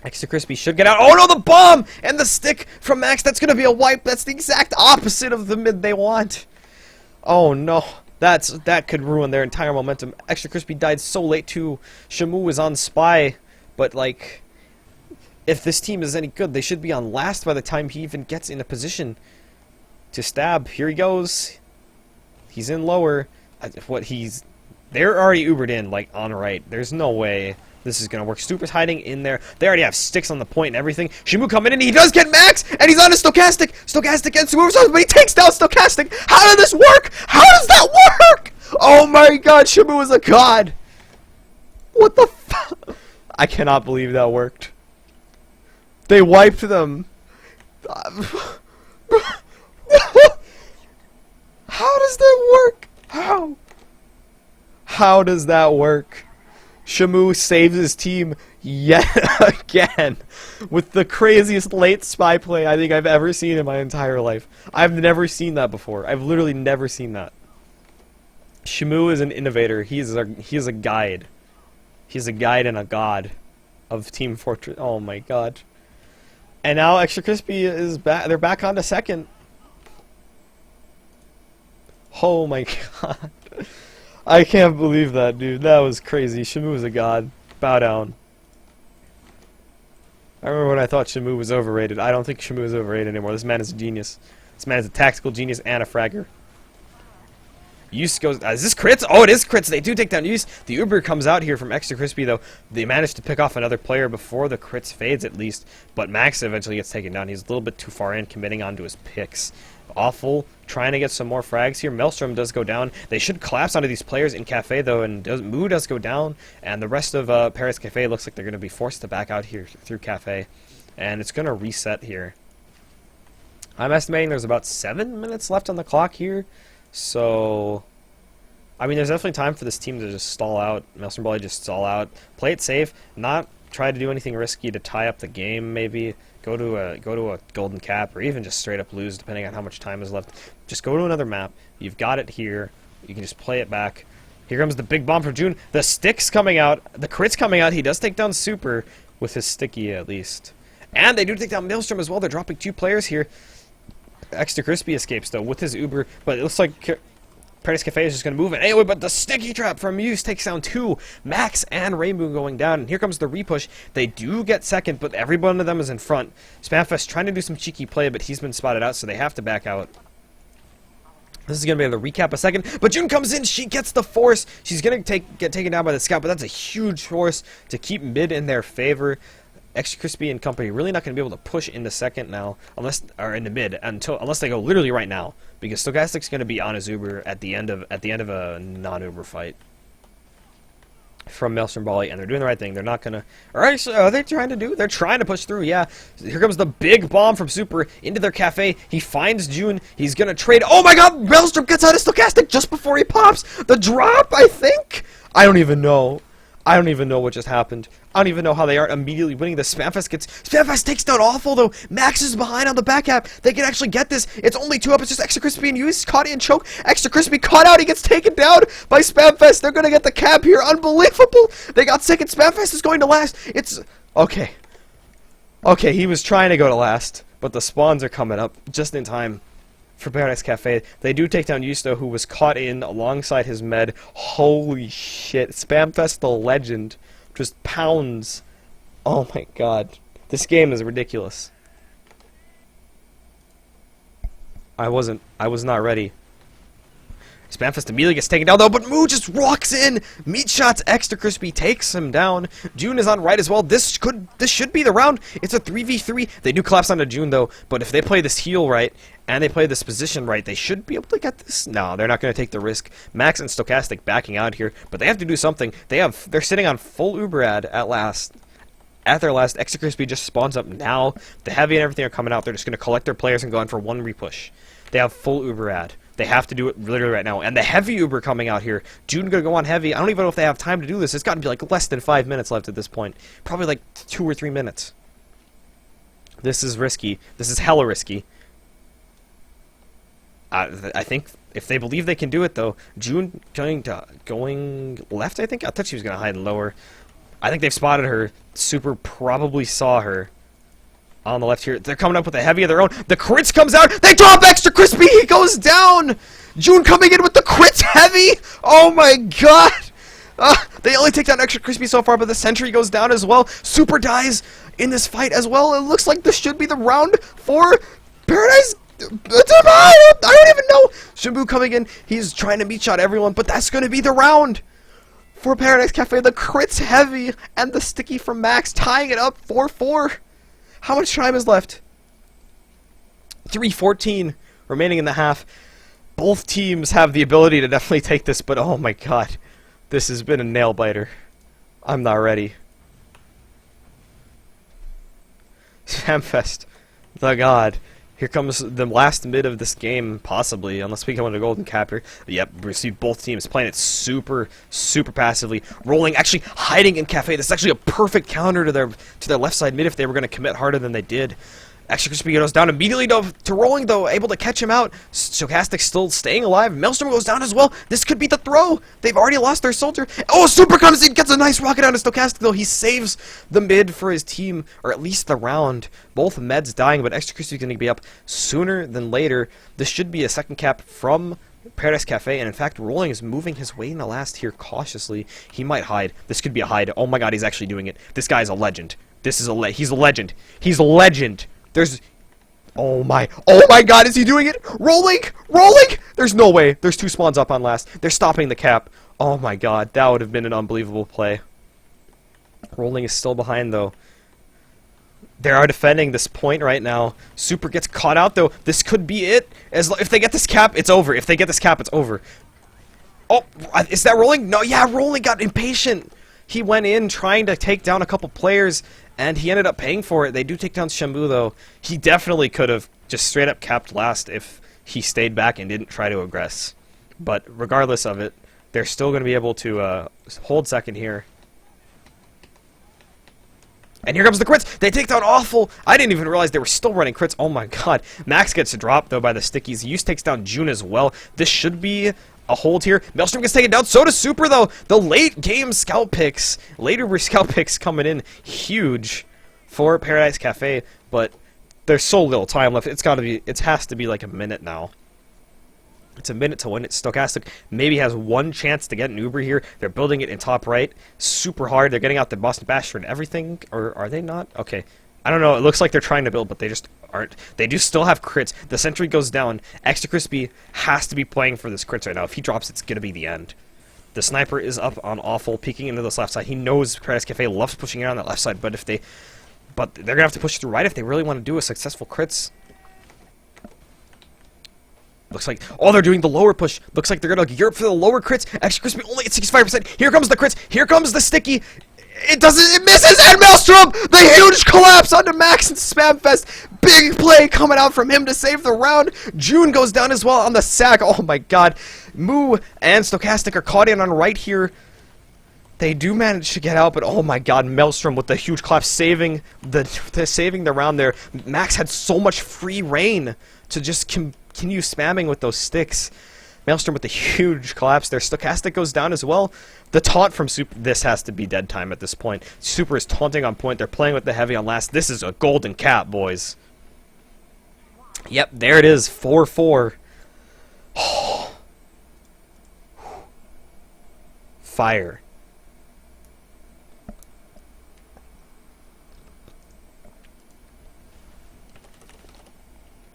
Extra Crispy should get out. Oh no, the bomb! And the stick from Max, that's going to be a wipe. That's the exact opposite of the mid they want. Oh no. That could ruin their entire momentum. Extra Crispy died so late too. Shamu was on Spy, but like, if this team is any good, they should be on last by the time he even gets in a position to stab. Here he goes. He's in lower. They're already Ubered in, like, on right. There's no way this is going to work. Stuper's hiding in there. They already have sticks on the point and everything. Shamu coming in, he does get Max, and he's on a Stochastic. Stochastic gets Stuper's, but he takes down Stochastic. How did this work? How does that work? Oh my god, Shamu is a god. What the fuck? I cannot believe that worked. They wiped them. How does that work? How does that work? Shamu saves his team yet again with the craziest late Spy play I think I've ever seen in my entire life. I've never seen that before. I've literally never seen that. Shamu is an innovator. He is a guide. He's a guide and a god of Team Fortress. Oh my god. And now Extra Crispy is back. They're back on to second. Oh my god. I can't believe that, dude. That was crazy. Shamu is a god. Bow down. I remember when I thought Shamu was overrated. I don't think Shamu is overrated anymore. This man is a genius. This man is a tactical genius and a fragger. Use goes. Is this crits? Oh, it is crits. They do take down Use. The Uber comes out here from Extra Crispy, though. They managed to pick off another player before the crits fades, at least. But Max eventually gets taken down. He's a little bit too far in, committing onto his picks. Awful. Trying to get some more frags here. Maelstrom does go down. They should collapse onto these players in Cafe, though, and Moo does go down. And the rest of Paradise Cafe looks like they're going to be forced to back out here through Cafe. And it's going to reset here. I'm estimating there's about 7 minutes left on the clock here. So, I mean, there's definitely time for this team to just stall out. MAELSTROMBOLI just stall out. Play it safe. Not try to do anything risky to tie up the game, maybe. Go to a golden cap, or even just straight up lose, depending on how much time is left. Just go to another map. You've got it here. You can just play it back. Here comes the big bomb from June. The stick's coming out. The crit's coming out. He does take down Super with his sticky, at least. And they do take down Maelstrom as well. They're dropping 2 players here. Extra Crispy escapes, though, with his Uber. But it looks like Paradise Cafe is just going to move it. Anyway, but the sticky trap from Muse takes down 2. Max and Rainbow going down. And here comes the repush. They do get second, but every one of them is in front. Spamfest trying to do some cheeky play, but he's been spotted out, so they have to back out. This is going to be able to recap a second. But June comes in. She gets the force. She's going to get taken down by the scout, but that's a huge force to keep mid in their favor. Extra Crispy and company really not going to be able to push into second now, unless into mid unless they go literally right now, because Stochastic's going to be on his Uber at the end of a non-Uber fight from MAELSTROMBOLI, and they're doing the right thing. They're not going to. Alright, so are they trying to do? They're trying to push through. Yeah, here comes the big bomb from Super into their cafe. He finds June. He's going to trade. Oh my God! Maelstrom gets out of Stochastic just before he pops the drop. I think. I don't even know. I don't even know what just happened. I don't even know how they aren't immediately winning this. Spamfest takes down Awful, though. Max is behind on the back half. They can actually get this. It's only 2 up. It's just Extra Crispy and Use caught in choke. Extra Crispy caught out. He gets taken down by Spamfest. They're going to get the cap here. Unbelievable. They got second. Spamfest is going to last. It's... Okay. Okay, he was trying to go to last, but the spawns are coming up just in time for Paradise Cafe. They do take down Yusto, who was caught in alongside his med. Holy shit. Spamfest the legend just pounds. Oh my God. This game is ridiculous. I was not ready. Spamfest immediately gets taken down though, but Moo just walks in. Meat shots. Extra Crispy takes him down. June is on right as well. This should be the round. It's a 3v3. They do collapse onto June though, but if they play this heal right and they play this position right, they should be able to get this. No, they're not going to take the risk. Max and Stochastic backing out here, but they have to do something. They're sitting on full Uber ad at last. At their last, Extra Crispy just spawns up now. The heavy and everything are coming out. They're just going to collect their players and go in for one repush. They have full Uber ad. They have to do it literally right now. And the heavy Uber coming out here. June going to go on heavy. I don't even know if they have time to do this. It's got to be like less than 5 minutes left at this point. Probably like 2 or 3 minutes. This is risky. This is hella risky. I think if they believe they can do it, though, June going left, I think? I thought she was going to hide lower. I think they've spotted her. Super probably saw her. On the left here, they're coming up with a heavy of their own. The crits comes out. They drop Extra Crispy. He goes down. June coming in with the crits heavy. Oh my God. They only take down Extra Crispy so far, but the sentry goes down as well. Super dies in this fight as well. It looks like this should be the round for Paradise. I don't even know. Shimbu coming in. He's trying to meat shot everyone, but that's going to be the round for Paradise Cafe. The crits heavy and the sticky from Max tying it up 4-4. How much time is left? 3:14 remaining in the half. Both teams have the ability to definitely take this, but oh my God. This has been a nail biter. I'm not ready. Spamfest. The God. Here comes the last mid of this game, possibly, unless we go into Golden Capper. Yep, we see both teams playing it super, super passively. Rolling, actually hiding in Cafe. This is actually a perfect counter to their left side mid if they were going to commit harder than they did. Extra Crispy goes down immediately to Rolling, though, able to catch him out. Stochastic still staying alive. Maelstrom goes down as well. This could be the throw. They've already lost their soldier. Oh, Super comes in, gets a nice rocket out of Stochastic, though. He saves the mid for his team, or at least the round. Both meds dying, but Extra Crispy's going to be up sooner than later. This should be a second cap from Paradise Cafe, and in fact, Rolling is moving his way in the last here cautiously. He might hide. This could be a hide. Oh my God, he's actually doing it. This guy's a legend. He's a legend. He's a legend. Oh my god, is he doing it? Rolling! There's no way. There's 2 spawns up on last. They're stopping the cap. Oh my god, that would have been an unbelievable play. Rolling is still behind though. They are defending this point right now. Super gets caught out though. This could be it. If they get this cap, it's over. If they get this cap, it's over. Oh, is that Rolling? No, yeah, Rolling got impatient. He went in trying to take down a couple players, and he ended up paying for it. They do take down Shambu, though. He definitely could have just straight up capped last if he stayed back and didn't try to aggress. But regardless of it, they're still going to be able to hold second here. And here comes the crits. They take down Awful. I didn't even realize they were still running crits. Oh my god. Max gets dropped, though, by the stickies. Use takes down June as well. This should be a hold here. Maelstrom gets taken down. So does Super, though. The late game scout picks. Later scout picks coming in huge for Paradise Cafe. But there's so little time left. It's got to be. It has to be like a minute now. It's a minute to win it. Stochastic maybe has one chance to get an Uber here. They're building it in top right. Super hard. They're getting out the Boston Basher and everything. Or are they not? Okay. I don't know. It looks like they're trying to build, but they just aren't. They do still have crits. The sentry goes down. Extra Crispy has to be playing for this crits right now. If he drops, it's going to be the end. The sniper is up on Awful, peeking into this left side. He knows Paradise Cafe loves pushing it on that left side, but they're going to have to push through right if they really want to do a successful crits. Looks like, oh, they're doing the lower push. Looks like they're going to gear up for the lower crits. Extra Crispy only at 65%. Here comes the crits. Here comes the sticky. It misses, and Maelstrom! The huge collapse onto Max and Spamfest. Big play coming out from him to save the round. June goes down as well on the sack. Oh my god. Moo and Stochastic are caught in on right here. They do manage to get out, but oh my god, Maelstrom with the huge collapse saving the round there. Max had so much free reign to just continue spamming with those sticks. Maelstrom with the huge collapse there. Stochastic goes down as well. The taunt from Super. This has to be dead time at this point. Super is taunting on point. They're playing with the heavy on last. This is a golden cap, boys. Yep, there it is. 4-4. Fire.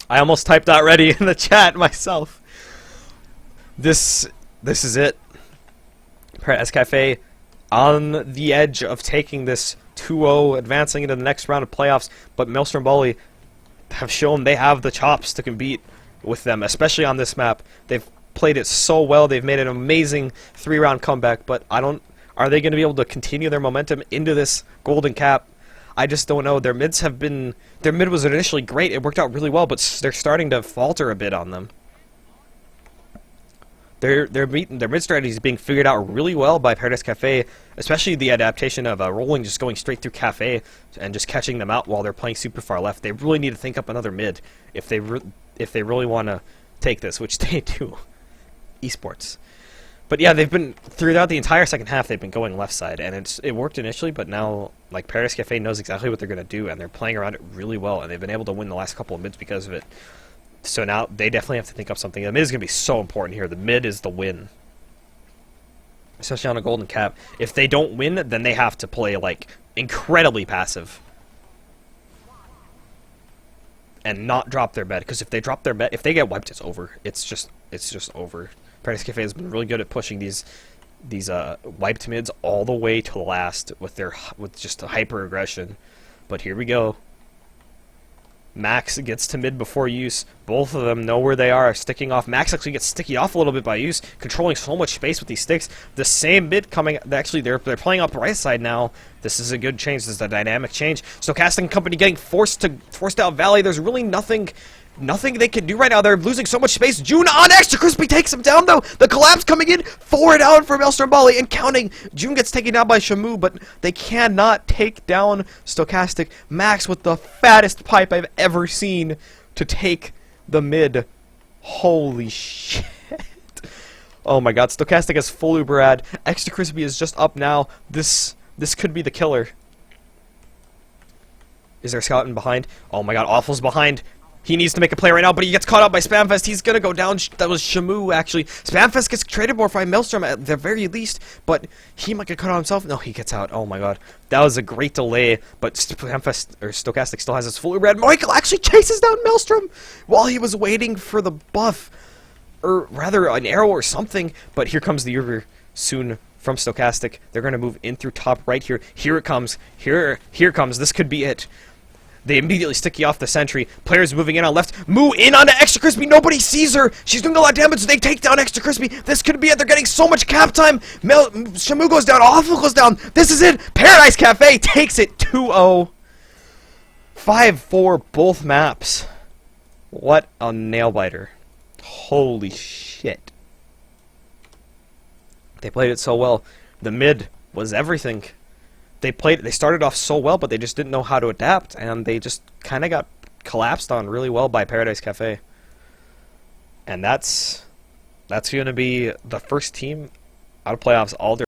I almost typed out ready in the chat myself. This is it. Paradise Cafe on the edge of taking this 2-0, advancing into the next round of playoffs, but MAELSTROMBOLI have shown they have the chops to compete with them, especially on this map. They've played it so well. They've made an amazing 3-round comeback, but are they going to be able to continue their momentum into this golden cap? I just don't know. Their mid was initially great. It worked out really well, but they're starting to falter a bit on them. Their mid strategy is being figured out really well by Paradise Cafe, especially the adaptation of Rolling just going straight through Cafe and just catching them out while they're playing super far left. They really need to think up another mid if they really want to take this, which they do. Esports. But yeah, they've been throughout the entire second half. They've been going left side, and it worked initially, but now like Paradise Cafe knows exactly what they're going to do, and they're playing around it really well, and they've been able to win the last couple of mids because of it. So now they definitely have to think up something. The mid is going to be so important here. The mid is the win, especially on a golden cap. If they don't win, then they have to play like incredibly passive and not drop their bet. Because if they drop their bet, if they get wiped, it's over. It's just over. Paradise Cafe has been really good at pushing these wiped mids all the way to the last with just a hyper aggression. But here we go. Max gets to mid before use. Both of them know where they are, sticking off. Max actually gets sticky off a little bit by use, controlling so much space with these sticks. The same mid coming. Actually, they're playing up right side now. This is a good change. This is a dynamic change. Stochastic Company getting forced out Valley. There's really nothing they can do right now. They're losing so much space. June on Extra Crispy takes him down, though. The collapse coming in. 4 down for MAELSTROMBOLI and counting. June gets taken down by Shamu, but they cannot take down Stochastic. Max with the fattest pipe I've ever seen to take the mid. Holy shit. Oh my god. Stochastic has full Uber ad. Extra Crispy is just up now. This could be the killer. Is there a scout in behind? Oh my god. Awful's behind. He needs to make a play right now, but he gets caught out by Spamfest. He's gonna go down. That was Shamu, actually. Spamfest gets traded more by Maelstrom at the very least, but he might get caught out himself. No, he gets out. Oh my god. That was a great delay, but Spamfest, or Stochastic, still has his fully red. Michael actually chases down Maelstrom while he was waiting for the buff. Or rather, an arrow or something, but here comes the Uber soon from Stochastic. They're gonna move in through top right here. Here it comes. Here it comes. This could be it. They immediately sticky off the sentry. Players moving in on left. Moo in onto Extra Crispy. Nobody sees her. She's doing a lot of damage. They take down Extra Crispy. This could be it. They're getting so much cap time. Shamu goes down. Awful goes down. This is it. Paradise Cafe takes it 2-0. 5-4 both maps. What a nail biter. Holy shit. They played it so well. The mid was everything. They started off so well, but they just didn't know how to adapt, and they just kind of got collapsed on really well by Paradise Cafe. And that's going to be the first team out of playoffs all